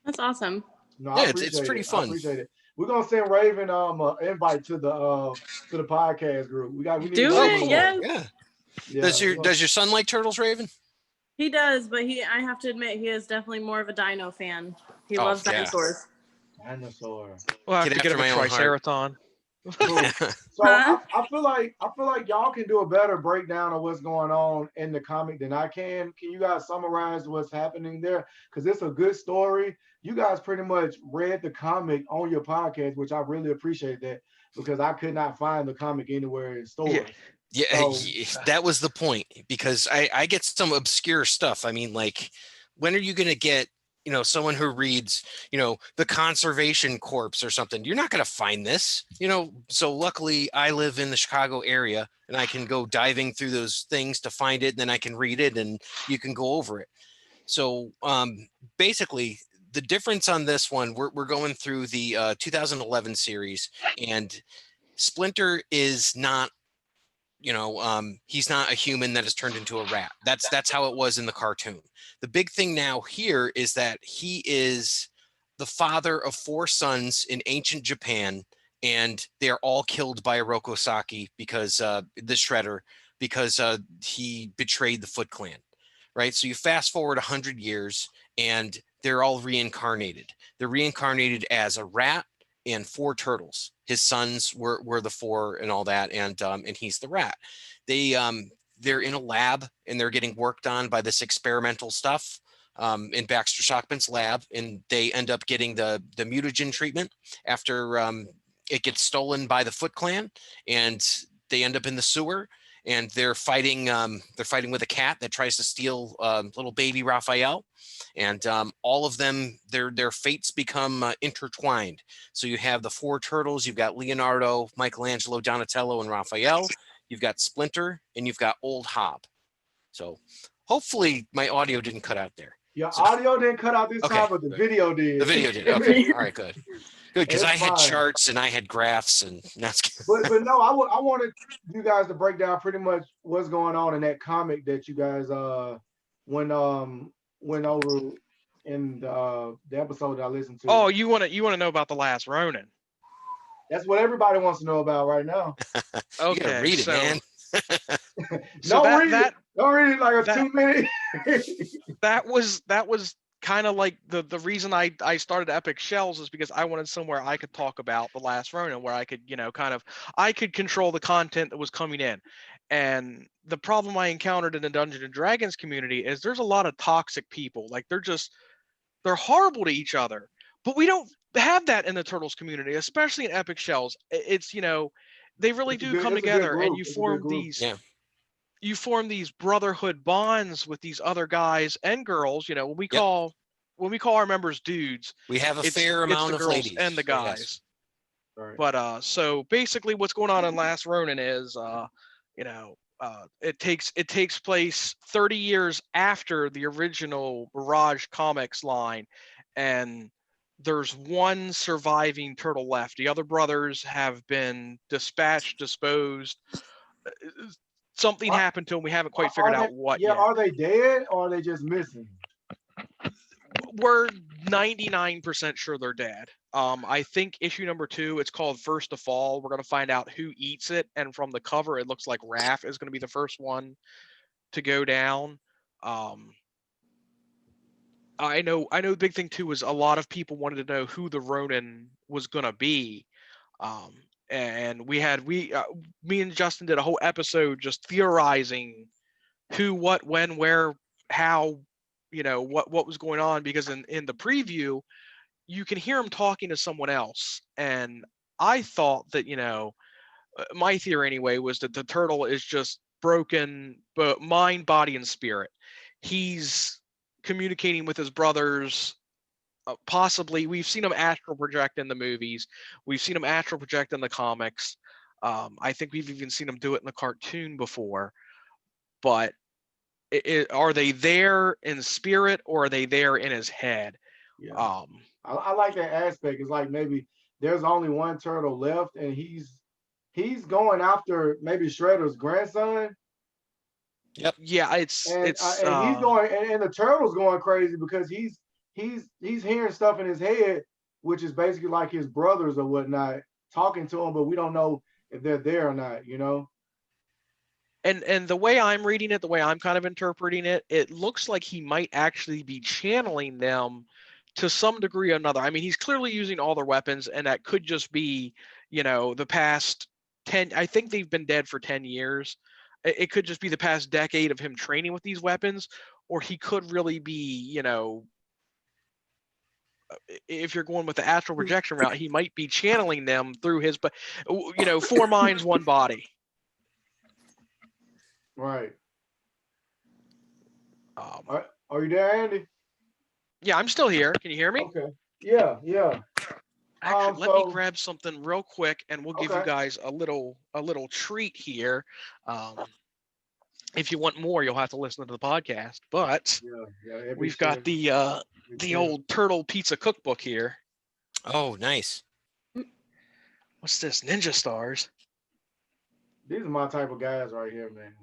That's awesome. No, yeah, it's pretty fun. I appreciate it. We're gonna send Raven an invite to the podcast group. We need do it. Yes. Yeah. Does your son like Turtles, Raven? He does, but I have to admit, he is definitely more of a dino fan. He loves dinosaurs. Dinosaur. Well, I have to get him a Triceratops. Cool. So I feel like y'all can do a better breakdown of what's going on in the comic than I can. Can you guys summarize what's happening there? Because it's a good story. You guys pretty much read the comic on your podcast, which I really appreciate that, because I could not find the comic anywhere in stores. Yeah, that was the point, because I get some obscure stuff. I mean, like, when are you going to get, someone who reads, the Conservation Corps or something? You're not going to find this, so luckily I live in the Chicago area and I can go diving through those things to find it. And then I can read it and you can go over it. So basically the difference on this one, we're going through the 2011 series, and Splinter is not, he's not a human that has turned into a rat. That's how it was in the cartoon. The big thing now here is that he is the father of 4 sons in ancient Japan, and they are all killed by Oroku Saki because the Shredder, because he betrayed the Foot Clan, right? So you fast forward 100 years, and they're all reincarnated. They're reincarnated as a rat and 4 turtles. His sons were the 4 and all that, and he's the rat. They're in a lab and they're getting worked on by this experimental stuff in Baxter Shockman's lab, and they end up getting the mutagen treatment after it gets stolen by the Foot Clan, and they end up in the sewer, and they're fighting with a cat that tries to steal little baby Raphael, and all of them, their fates become intertwined. So you have the 4 turtles, you've got Leonardo, Michelangelo, Donatello, and Raphael. You've got Splinter, and you've got Old Hob. So hopefully my audio didn't cut out there. Your audio didn't cut out this time, but the video did. The video did. Okay. All right, good. Good, because I had charts and I had graphs and that's but no, I wanted you guys to break down pretty much what's going on in that comic that you guys went over in the episode that I listened to. Oh, you want to know about The Last Ronin? That's what everybody wants to know about right now. Okay, you gotta read it, man. Don't read it like a 2 minute. that was kind of like the reason I started Epic Shells is because I wanted somewhere I could talk about The Last Ronin, where I could, I could control the content that was coming in. And the problem I encountered in the Dungeons and Dragons community is there's a lot of toxic people. Like they're horrible to each other, but we don't have that in the Turtles community, especially in Epic Shells. It's, they really do come together, and you form these brotherhood bonds with these other guys and girls. When we call our members dudes, we have a fair amount of ladies and the guys. Yes. Right. But so basically, what's going on in Last Ronin is, it takes place 30 years after the original Mirage Comics line, and there's one surviving turtle left. The other brothers have been disposed. Something happened to them. We haven't quite figured out what yet. Are they dead or are they just missing? We're 99% sure they're dead. I think issue number 2, it's called First to Fall. We're going to find out who eats it. And from the cover, it looks like Raph is going to be the first one to go down. I know the big thing too is a lot of people wanted to know who the Ronin was going to be. And me and Justin did a whole episode just theorizing who, what, when, where, how, what was going on, because in the preview, you can hear him talking to someone else. And I thought that, my theory anyway, was that the turtle is just broken, but mind, body, and spirit. He's communicating with his brothers. Possibly, we've seen him astral project in the movies. We've seen him astral project in the comics. I think we've even seen him do it in the cartoon before. But are they there in spirit, or are they there in his head? Yeah. I like that aspect. It's like maybe there's only one turtle left, and he's going after maybe Shredder's grandson. Yep. Yeah, it's he's going, and the turtle's going crazy because he's hearing stuff in his head, which is basically like his brothers or whatnot talking to him, but we don't know if they're there or not, And the way I'm reading it, the way I'm kind of interpreting it, it looks like he might actually be channeling them to some degree or another. I mean, he's clearly using all their weapons, and that could just be, the past 10, I think they've been dead for 10 years. It could just be the past decade of him training with these weapons, or he could really be, if you're going with the astral projection route, he might be channeling them through his, but 4 minds, 1 body. Right. Are you there, Andy? Yeah, I'm still here. Can you hear me? Okay. Yeah. Actually, let me grab something real quick, and we'll give you guys a little treat here. If you want more, you'll have to listen to the podcast. But we've got the old Turtle Pizza Cookbook here. Oh, nice. What's this? Ninja Stars. These are my type of guys right here, man.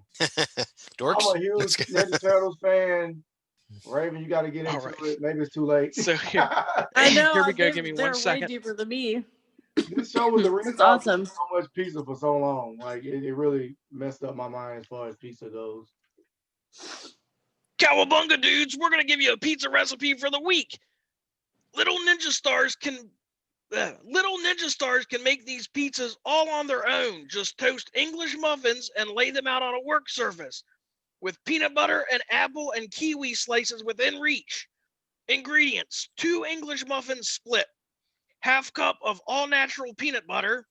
Dorks. I'm a huge Ninja Turtles fan. Raven, you got to get into it. Maybe it's too late. So here, I know. Here we go. Give me 1 second. Way deeper than me. This show was the reason It's awesome. so much pizza for so long. Like it really messed up my mind as far as pizza goes. Cowabunga, dudes! We're gonna give you a pizza recipe for the week. Little ninja stars can make these pizzas all on their own. Just toast English muffins and lay them out on a work surface with peanut butter and apple and kiwi slices within reach. Ingredients: 2 English muffins split, half cup of all natural peanut butter,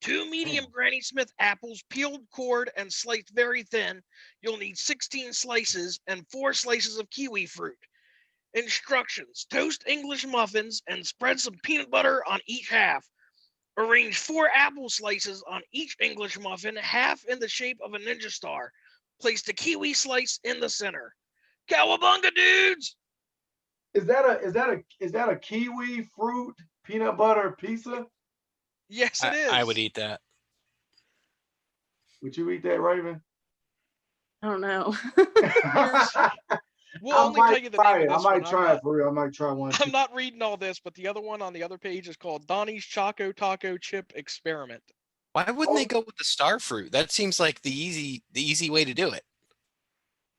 2 medium Granny Smith apples peeled, cored, and sliced very thin. You'll need 16 slices and 4 slices of kiwi fruit. Instructions: toast English muffins and spread some peanut butter on each half. Arrange 4 apple slices on each English muffin, half in the shape of a ninja star. Place the kiwi slice in the center. Cowabunga, dudes! Is that a kiwi fruit peanut butter pizza? Yes, it is. I would eat that. Would you eat that, Raven? I don't know. We'll only tell you the name of this I might one. try it for real. I might try one. I'm not reading all this, but the other one on the other page is called Donnie's Choco Taco Chip Experiment. Why wouldn't they go with the star fruit? That seems like the easy way to do it.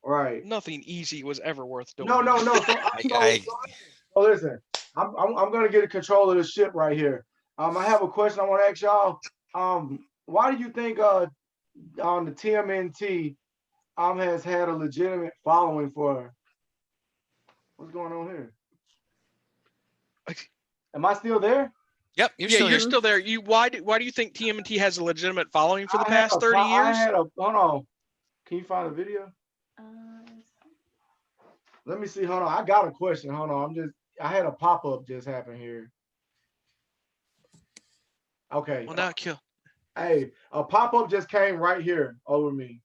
Right. Nothing easy was ever worth doing. No. So listen, I'm gonna get a control of the ship right here. I have a question I want to ask y'all. Why do you think on the TMNT has had a legitimate following for? What's going on here? Am I still there? Yep, you're still there. Why do you think TMNT has a legitimate following for the past 30 years? Hold on. Can you find a video? Let me see. Hold on. I got a question. Hold on. I had a pop-up just happen here. Okay. Well, now kill. Hey, a pop-up just came right here over me.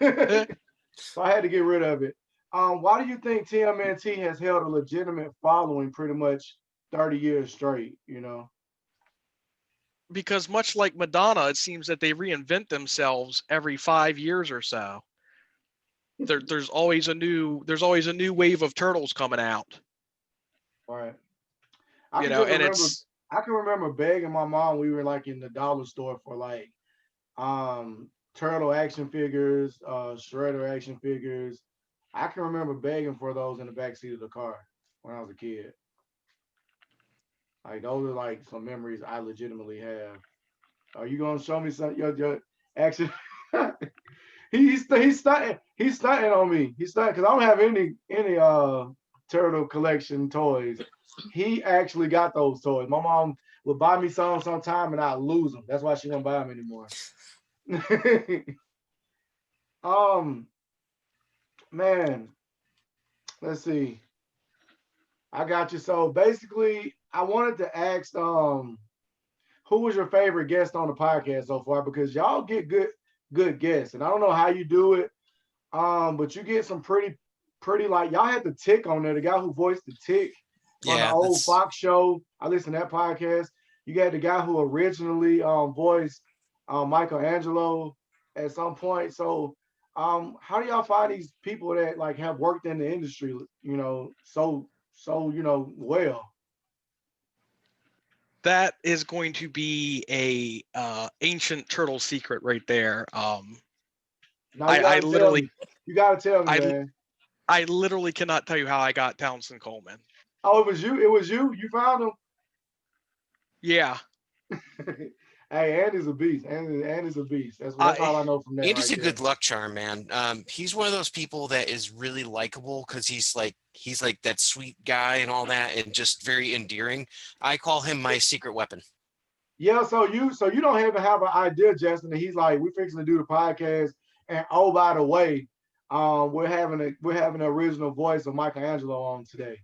So I had to get rid of it. Why do you think TMNT has held a legitimate following pretty much 30 years straight, you know? Because much like Madonna, it seems that they reinvent themselves every 5 years or so. There's always a new wave of turtles coming out. Right. I can remember begging my mom. We were like in the dollar store for like turtle action figures, Shredder action figures. I can remember begging for those in the backseat of the car when I was a kid. Like those are like some memories I legitimately have. Are you gonna show me some your action? He's stunting on me. He's stunting because I don't have any turtle collection toys. He actually got those toys. My mom would buy me some sometime and I'd lose them. That's why she won't buy them anymore. Man, let's see. I got you. So basically, I wanted to ask who was your favorite guest on the podcast so far? Because y'all get good guests. And I don't know how you do it. But you get some pretty like y'all had the Tick on there, the guy who voiced the Tick on the old Fox show. I listened to that podcast. You got the guy who originally voiced Michelangelo at some point. So how do y'all find these people that like have worked in the industry, you know, so well? That is going to be a ancient turtle secret right there. You gotta tell me, man. I literally cannot tell you how I got Townsend Coleman. Oh, it was you. You found him. Yeah. Hey, Andy's a beast. Andy's a beast. That's all I know from that. Andy's a good luck charm, man. He's one of those people that is really likable because he's like that sweet guy and all that, and just very endearing. I call him my secret weapon. Yeah. So you don't even have an idea, Justin. That he's like, we're fixing to do the podcast, and oh, by the way, we're having an original voice of Michelangelo on today.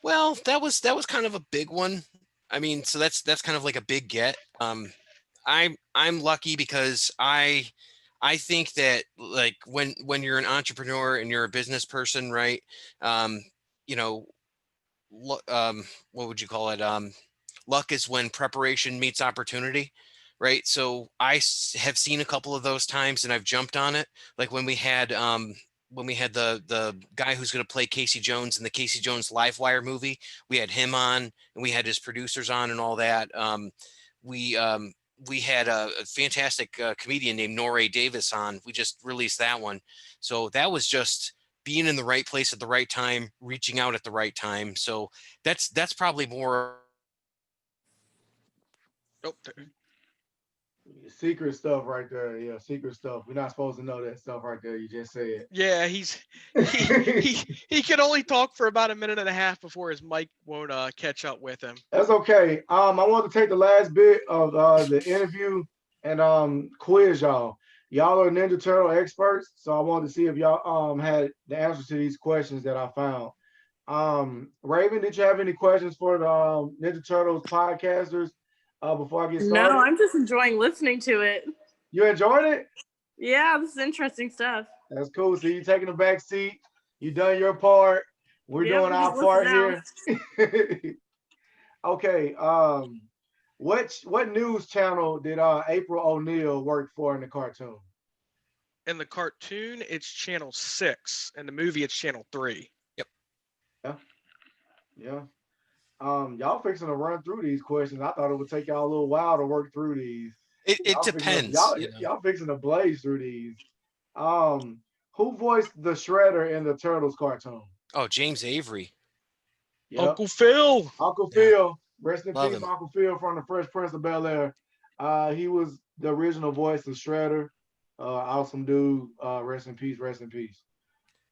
Well, that was kind of a big one. I mean, so that's kind of like a big get. I'm lucky because I think that like when you're an entrepreneur and you're a business person, right? You know, what would you call it? Luck is when preparation meets opportunity, right? So I have seen a couple of those times and I've jumped on it. Like when we had the guy who's going to play Casey Jones in the Casey Jones Livewire movie, we had him on and we had his producers on and all that. We had a fantastic comedian named Norrie Davis on. We just released that one. So that was just being in the right place at the right time, reaching out at the right time. So that's probably more. Oh, Secret stuff right there. Yeah, secret stuff. We're not supposed to know that stuff right there. You just said. yeah, he can only talk for about a minute and a half before his mic won't catch up with him. That's okay. I want to take the last bit of the interview and quiz y'all. Y'all are Ninja Turtle experts, so I wanted to see if y'all had the answers to these questions that I found. Raven, did you have any questions for the Ninja Turtles podcasters before I get started? No, I'm just enjoying listening to it. You enjoyed it? Yeah, this is interesting stuff. That's cool. So you taking the back seat. You done your part. We're doing our part here. Okay. What news channel did April O'Neil work for in the cartoon? In the cartoon, it's channel 6. In the movie, it's channel 3. Yep. Yeah. Y'all fixing to run through these questions. I thought it would take y'all a little while to work through these. It depends. Y'all fixing to blaze through these. Who voiced the Shredder in the Turtles cartoon? Oh, James Avery. Yep. Uncle Phil. Uncle Phil. Rest in Love peace, him. Uncle Phil from the Fresh Prince of Bel-Air. He was the original voice of Shredder. Awesome dude. Rest in peace. Rest in peace.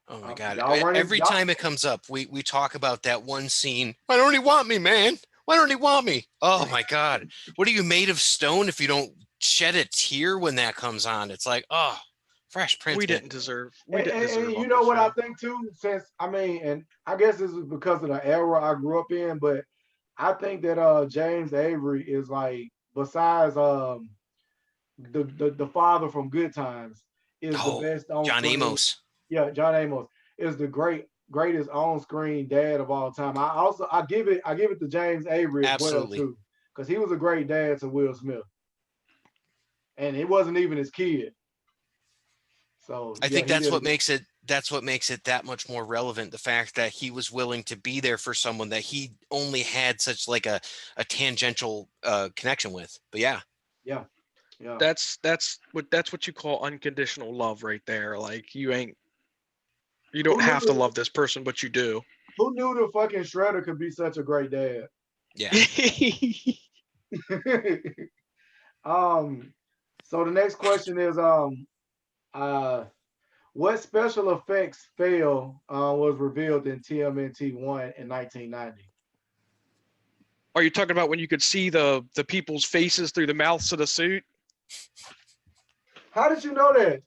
Oh my God. Y'all Every time it comes up, we talk about that one scene. Why don't he want me, man? Why don't he want me? Oh my God. What are you made of stone if you don't shed a tear when that comes on? It's like, oh, Fresh Prince. We didn't deserve. And you know what I think too? Since and I guess this is because of the era I grew up in, but I think that James Avery is like, besides the father from Good Times, is the best on John screen. Amos. Yeah, John Amos is the greatest on-screen dad of all time. I give it to James Avery as well too, because he was a great dad to Will Smith, and it wasn't even his kid. So I think that's what makes it that much more relevant. The fact that he was willing to be there for someone that he only had such like a tangential connection with. But yeah. That's what you call unconditional love right there. Like you don't have to love this person, but you do. Who knew the fucking Shredder could be such a great dad? Yeah. So the next question is what special effects fail was revealed in TMNT 1 in 1990? Are you talking about when you could see the people's faces through the mouths of the suit? How did you know that?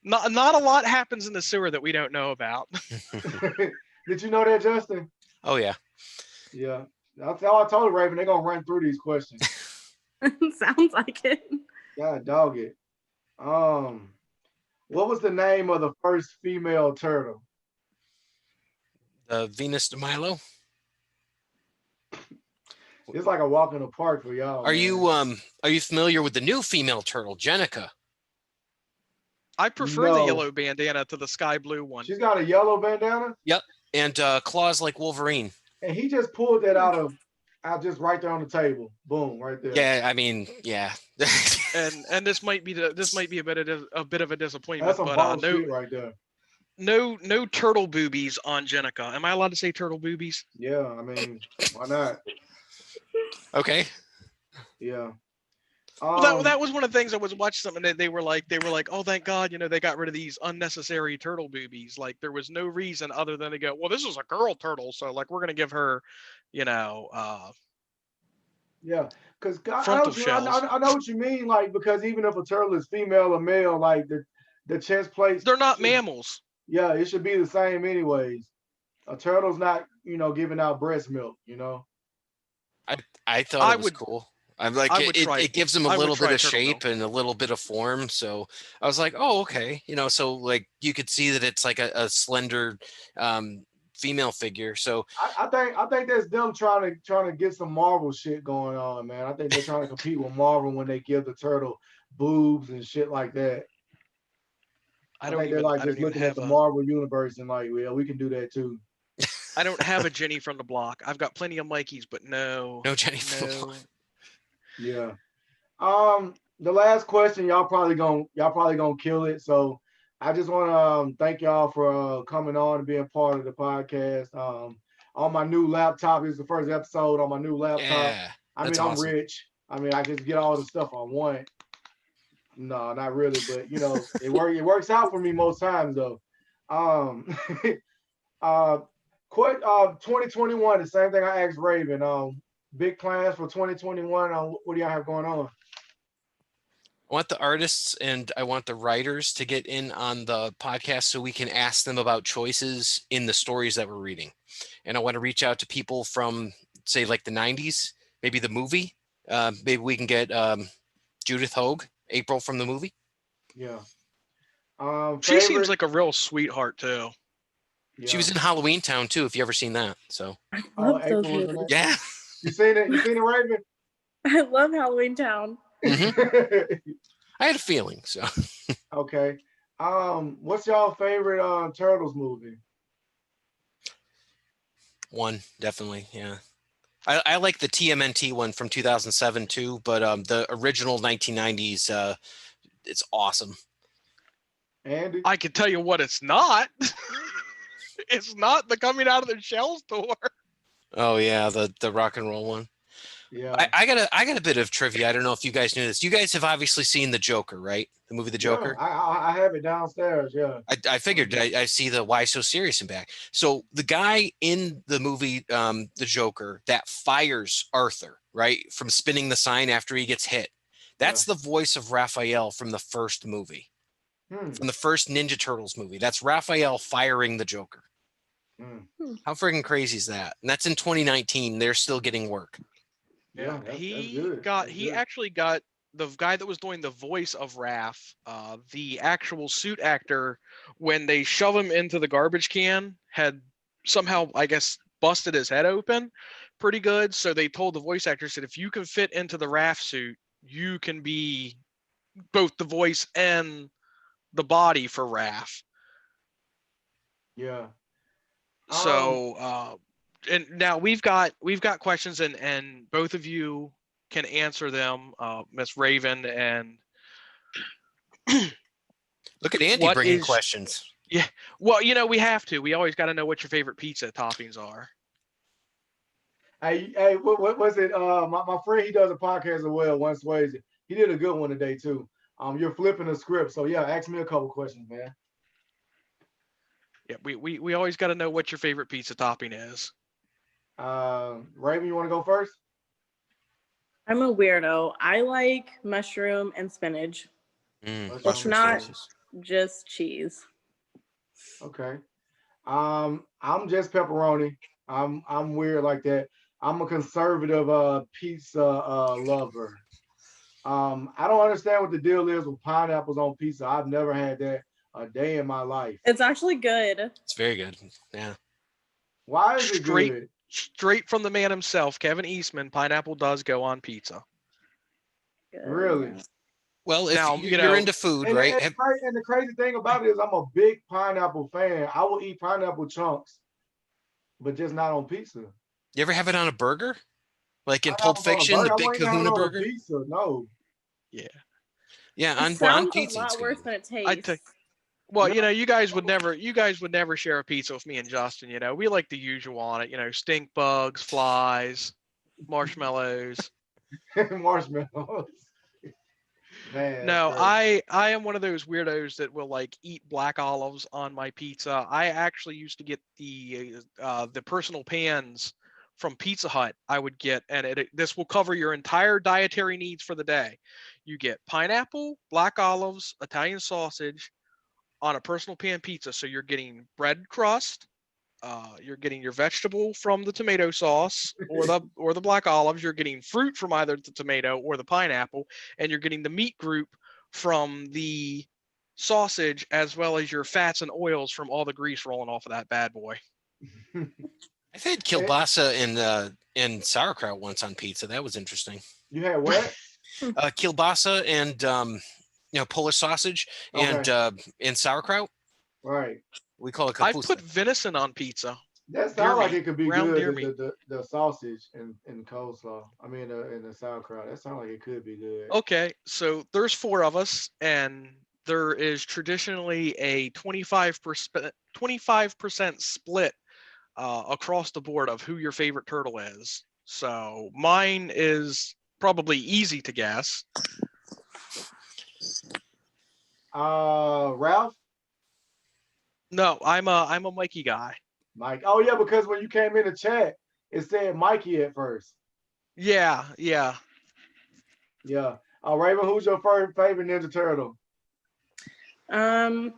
Not a lot happens in the sewer that we don't know about. Did you know that, Justin? Oh yeah. Yeah. That's how I told Raven. They're gonna run through these questions. Sounds like it. God dog it. What was the name of the first female turtle? Venus de Milo. It's like a walk in the park for y'all. Are you familiar with the new female turtle, Jenica? I prefer the yellow bandana to the sky blue one. She's got a yellow bandana? Yep. And claws like Wolverine. And he just pulled that out just right there on the table. Boom, right there. Yeah, I mean, yeah. and this might be a bit of a disappointment. That's some bullshit right there. No turtle boobies on Jenica. Am I allowed to say turtle boobies? Yeah, I mean, why not? Okay. Yeah. Well, that was one of the things I was watching something that they were like, oh, thank God, they got rid of these unnecessary turtle boobies. Like there was no reason other than to go, well, this is a girl turtle, so like we're gonna give her, yeah, because I know what you mean. Like because even if a turtle is female or male, like the chest plates, they're not mammals. Yeah, it should be the same anyways. A turtle's not, giving out breast milk. I thought it was cool. I'm like, it gives them a little bit of shape and a little bit of form. So I was like, oh, okay. So like you could see that it's like a slender female figure. So I think that's them trying to get some Marvel shit going on, man. I think they're trying to compete with Marvel when they give the turtle boobs and shit like that. I think they're like just looking at the Marvel universe and like, well, we can do that too. I don't have a Jenny from the block. I've got plenty of Mikeys, but no Jenny from the block. Yeah. The last question, y'all probably gonna kill it. So I just want to thank y'all for coming on and being part of the podcast. On my new laptop, this is the first episode on my new laptop. Yeah, I that's mean, I'm awesome. rich. I mean, I just get all the stuff I want. No, not really, but you know, it works out for me most times though. Um, quit 2021, the same thing I asked Raven. Big plans for 2021. What do y'all have going on? I want the artists and I want the writers to get in on the podcast so we can ask them about choices in the stories that we're reading. And I want to reach out to people from, say, like the 90s, maybe the movie. Maybe we can get Judith Hogue, April from the movie. Yeah. She seems like a real sweetheart too. Yeah. She was in Halloween Town too, if you ever seen that. So I love those April was in movies. it? yeah. You seen it? You seen it, Raven? I love Halloween Town. I had a feeling. So Okay. What's y'all favorite Turtles movie? one, definitely. Yeah. I like the TMNT one from 2007 too, but the original 1990s, it's awesome. Andy? I can tell you what it's not. It's not the coming out of the shells tour. Oh yeah, the rock and roll one. Yeah. I got a bit of trivia. I don't know if you guys knew this. You guys have obviously seen The Joker, right? The movie The Joker. Yeah, I have it downstairs. Yeah. I figured I see the Why So Serious in back. So the guy in the movie The Joker that fires Arthur, right, from spinning the sign after he gets hit. That's the voice of Raphael from the first movie. From the first Ninja Turtles movie. That's Raphael firing the Joker. How freaking crazy is that? And that's in 2019. They're still getting work. Yeah, He actually got the guy that was doing the voice of Raph, the actual suit actor, when they shove him into the garbage can, had somehow, I guess, busted his head open pretty good. So they told the voice actors that if you can fit into the Raph suit, you can be both the voice and the body for Raph. Yeah. So and now we've got questions and both of you can answer them, Miss Raven and look at Andy bringing questions. Yeah, well, you know, we have to. We always got to know what your favorite pizza toppings are. Hey, what was it? My friend, he does a podcast as well. One Swayze. He did a good one today too. You're flipping the script, so yeah, ask me a couple questions, man. Yeah, we always got to know what your favorite pizza topping is. Raven, you want to go first? I'm a weirdo. I like mushroom and spinach. It's not just cheese. Okay. I'm just pepperoni. I'm weird like that. I'm a conservative pizza lover. I don't understand what the deal is with pineapples on pizza. I've never had that a day in my life. It's actually good. It's very good. Yeah. Why is it good? Straight from the man himself, Kevin Eastman, pineapple does go on pizza. Good. Really? Well, if now, you're into food, right? And the crazy thing about it is I'm a big pineapple fan. I will eat pineapple chunks, but just not on pizza. You ever have it on a burger? Like in Pulp Fiction, the Big Kahuna burger? Pizza, no. Yeah. Yeah, on pizza. A lot worse than it tastes. Well, you know, you guys would never share a pizza with me and Justin. You know, we like the usual on it. You know, stink bugs, flies, marshmallows. Marshmallows. Man, no, I am one of those weirdos that will like eat black olives on my pizza. I actually used to get the personal pans from Pizza Hut. I would get, and this will cover your entire dietary needs for the day. You get pineapple, black olives, Italian sausage on a personal pan pizza. So you're getting bread crust, you're getting your vegetable from the tomato sauce or the black olives, you're getting fruit from either the tomato or the pineapple, and you're getting the meat group from the sausage, as well as your fats and oils from all the grease rolling off of that bad boy. I've had kielbasa and sauerkraut once on pizza. That was interesting. You had what? Kielbasa and Polish sausage and sauerkraut. Right. We call it kapusta. I put venison on pizza. That sounds like it could be good. The sausage and coleslaw. I mean, in the sauerkraut. That sounds like it could be good. Okay, so there's 4 of us, and there is traditionally a 25% split across the board of who your favorite turtle is. So mine is probably easy to guess. Ralph? No, I'm a Mikey guy. Mike. Oh yeah, because when you came in the chat, it said Mikey at first. Yeah. Yeah. Raven, who's your favorite Ninja Turtle? I'd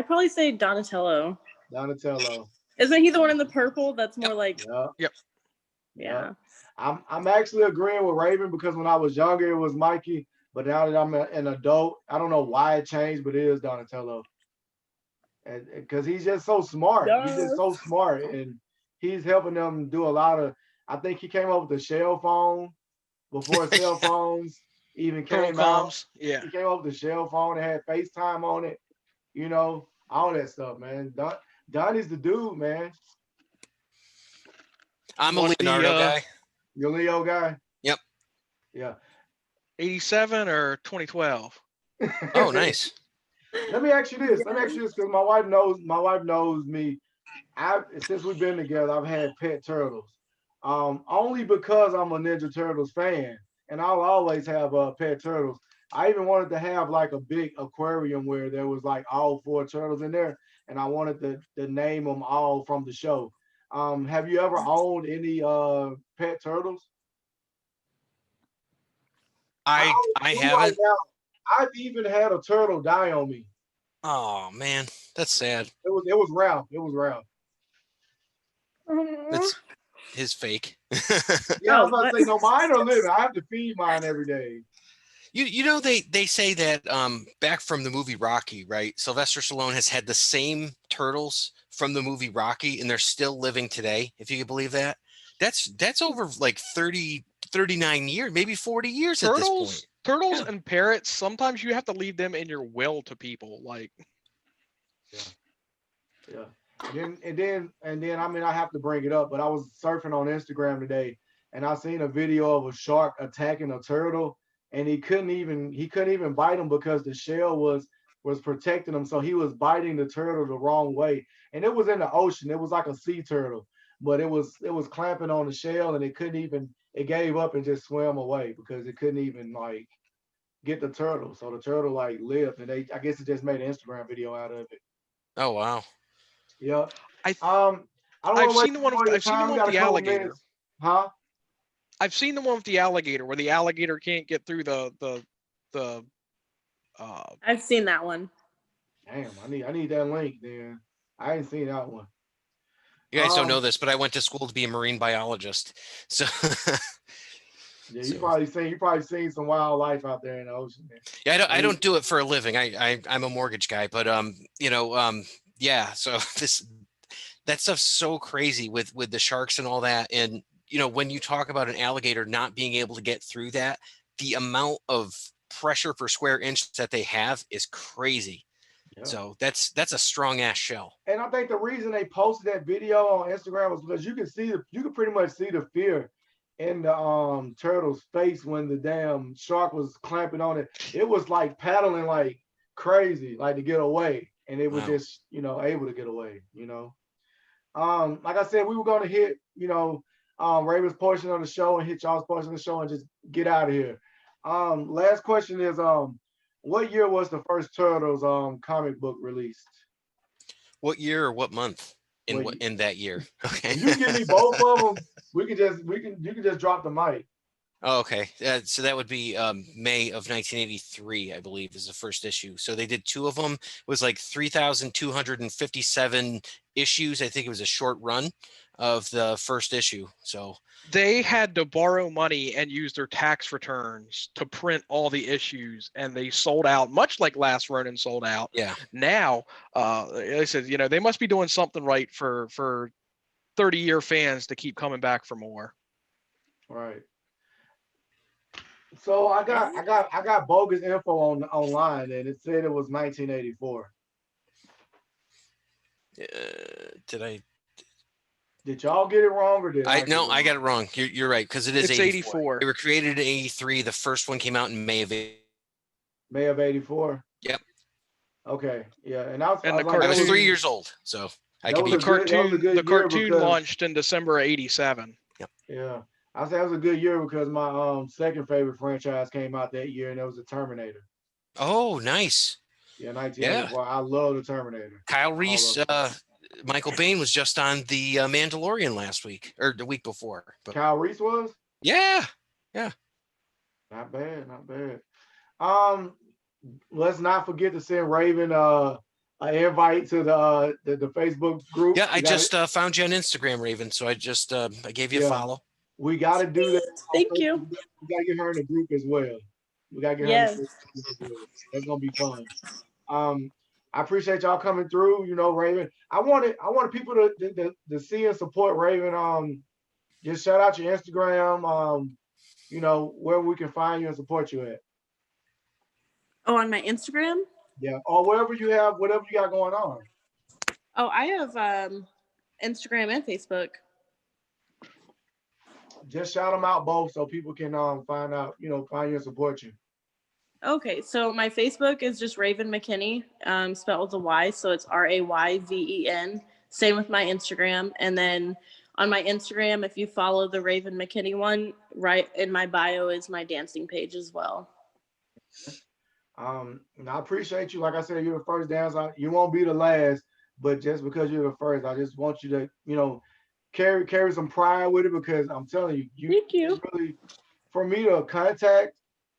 probably say Donatello. Donatello. Isn't he the one in the purple? That's more like. Yep. Yeah. I'm actually agreeing with Raven because when I was younger it was Mikey, but now that I'm an adult, I don't know why it changed, but it is Donatello. And because he's just so smart. Yes. He's just so smart, and he's helping them do a lot of. I think he came up with the shell phone before cell phones even came out. Yeah. He came up with the shell phone. It had FaceTime on it. You know, all that stuff, man. Donnie's the dude, man. I'm a Leonardo guy. You're a Leo guy? Yep. Yeah. 87 or 2012? Oh, nice. Let me ask you this because my wife knows me. Since we've been together, I've had pet turtles. Only because I'm a Ninja Turtles fan, and I'll always have pet turtles. I even wanted to have like a big aquarium where there was like all 4 turtles in there, and I wanted to name them all from the show. Have you ever owned any pet turtles? I haven't. I've even had a turtle die on me. Oh man, that's sad. It was Ralph. It was Ralph. That's his fake. Yeah, I was about to say, no, mine are living. I have to feed mine every day. You know they say that back from the movie Rocky, right? Sylvester Stallone has had the same turtles from the movie Rocky, and they're still living today. If you can believe that, that's over like 39 years, maybe 40 years at this point. Turtles and parrots, sometimes you have to leave them in your will to people. Like, yeah. And then I mean, I have to bring it up, but I was surfing on Instagram today, and I seen a video of a shark attacking a turtle, and he couldn't even bite him because the shell was protecting him. So he was biting the turtle the wrong way, and it was in the ocean. It was like a sea turtle, but it was clamping on the shell, and it gave up and just swam away because it couldn't even like get the turtle. So the turtle like lived, and I guess it just made an Instagram video out of it. Oh wow. Yeah. I've seen the one with the alligator. Huh? I've seen the one with the alligator where the alligator can't get through the I've seen that one. Damn, I need that link then. I ain't seen that one. You guys don't know this, but I went to school to be a marine biologist. So yeah, you probably seen some wildlife out there in the ocean, man. Yeah, I don't do it for a living. I'm a mortgage guy, but yeah, so that stuff's so crazy with the sharks and all that. And when you talk about an alligator not being able to get through that, the amount of pressure per square inch that they have is crazy. Yeah. So that's a strong ass shell. And I think the reason they posted that video on Instagram was because you could pretty much see the fear in the turtle's face when the damn shark was clamping on it. It was like paddling like crazy, like to get away. And it was just, able to get away, Like I said, we were going to hit, Raven's portion of the show and hit y'all's portion of the show and just get out of here. Last question is, what year was the first Turtles comic book released? What year or what month in that year? Okay. You give me both of them. You can just drop the mic. Oh, okay. So that would be May of 1983, I believe, is the first issue. So they did 2 of them. It was like 3,257 issues. I think it was a short run of the first issue. So they had to borrow money and use their tax returns to print all the issues, and they sold out, much like Last Ronin sold out. Yeah. Now, I said, they must be doing something right for 30-year fans to keep coming back for more. Right. So I got bogus info online, and it said it was 1984. Did y'all get it wrong or did I? No, I got it wrong. You're right, because it's 84. They were created in 83. The first one came out in May of 84. Yep. Okay, yeah, and And the like, I was cartoon- 3 years old, so I that could was be. a good- that was a good The year cartoon because- launched in December of '87. Yeah, I say it was a good year because my second favorite franchise came out that year, and it was the Terminator. Oh, nice. Yeah, 1984. I love the Terminator. Kyle Reese, of Michael Bain was just on the Mandalorian last week or the week before. But Kyle Reese was yeah, not bad, not bad. Let's not forget to send Raven an invite to the Facebook group. yeah. I We gotta- just found you on Instagram, Raven. So I just I gave you a Yeah. follow. we got to do that. Thank you. We got to get her in the group as well. We got to get her Yes. in the group as well. That's gonna be fun. I appreciate y'all coming through. You know, Raven. I wanted people to see and support Raven. Just shout out your Instagram. You know, where we can find you and support you at. Oh, on my Instagram? Yeah, or wherever you have, whatever you got going on. Oh, I have Instagram and Facebook. Just shout them out both so people can find out, you know, find you and support you. Okay, so my Facebook is just Raven McKinney, spelled with a Y, so it's RAYVEN. Same with my Instagram, and then on my Instagram, if you follow the Raven McKinney one, right in my bio is my dancing page as well. And I appreciate you. Like I said, you're the first dancer. You won't be the last, but just because you're the first, I just want you to, you know, carry some pride with it, because I'm telling you, Thank you. really, for me to contact,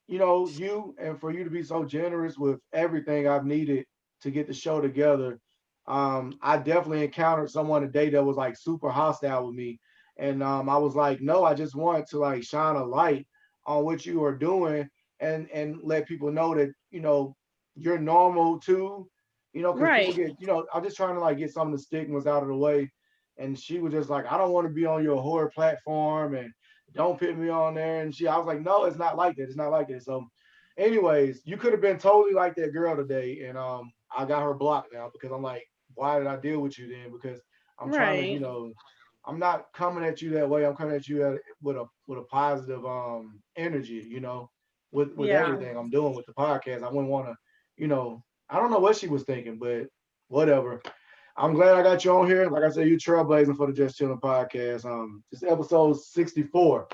you know, you, and for you to be so generous with everything I've needed to get the show together. I definitely encountered someone today that was like super hostile with me. And I was like, no, I just want to like shine a light on what you are doing and let people know that, you know, you're normal too. You know, because Right. people get, you know, I'm just trying to like get some of the stigmas out of the way. And she was just like, I don't want to be on your horror platform and don't put me on there. And I was like, no, it's not like that. It's not like that. So anyways, you could have been totally like that girl today. And I got her blocked now because I'm like, why did I deal with you then? Because I'm trying to, you Right. know, I'm not coming at you that way. I'm coming at you with a positive energy, you know, with Yeah. everything I'm doing with the podcast. I wouldn't want to, you know, I don't know what she was thinking, but whatever. I'm glad I got you on here. Like I said, you trailblazing for the Just Chilling podcast. This is episode 64.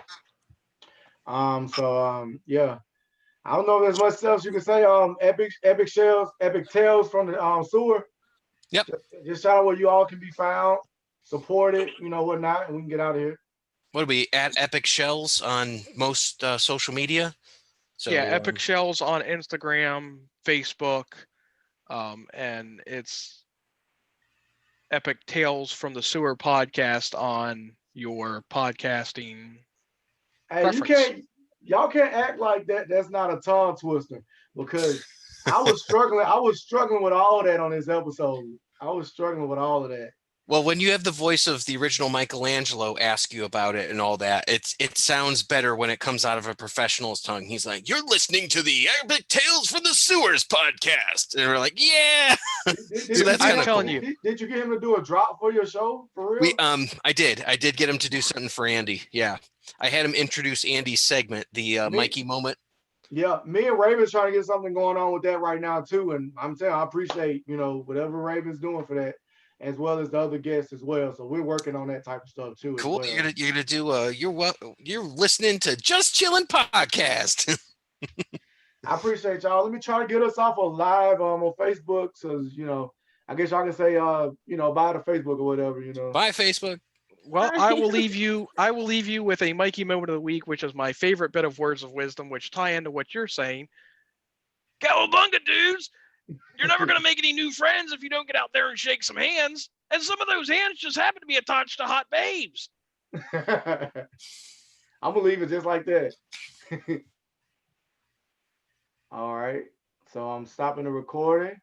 Yeah. I don't know if there's much else you can say. Epic Tales from the sewer. Yep. Just shout out where you all can be found, support it, you know, whatnot, and we can get out of here. What are we at? Epic Shells on most social media. So Yeah, Epic Shells on Instagram, Facebook, and it's Epic Tales from the Sewer podcast on your podcasting. Hey, Preference. y'all can't act like that. That's not a tongue twister, because I was struggling with all that on this episode. I was struggling with all of that. Well, when you have the voice of the original Michelangelo ask you about it and all that, it sounds better when it comes out of a professional's tongue. He's like, "You're listening to the Epic Tales from the Sewers podcast," and we're like, "Yeah." So that's I'm kinda telling cool. you. Did you get him to do a drop for your show for real? I did get him to do something for Andy. Yeah, I had him introduce Andy's segment, the Mikey moment. Yeah, me and Raven's trying to get something going on with that right now too, and I'm telling you, I appreciate, you know, whatever Raven's doing for that, as well as the other guests as well. So we're working on that type of stuff too. Cool. As well. You're gonna do you're listening to Just Chilling podcast. I appreciate y'all. Let me try to get us off of live on Facebook, so you know, I guess y'all can say you know, bye to Facebook or whatever, you know. Bye, Facebook. Well, I will leave you with a Mikey moment of the week, which is my favorite bit of words of wisdom, which tie into what you're saying. Cowabunga, dudes! You're never gonna make any new friends if you don't get out there and shake some hands. And some of those hands just happen to be attached to hot babes. I'm gonna leave it just like that. All right. So I'm stopping the recording.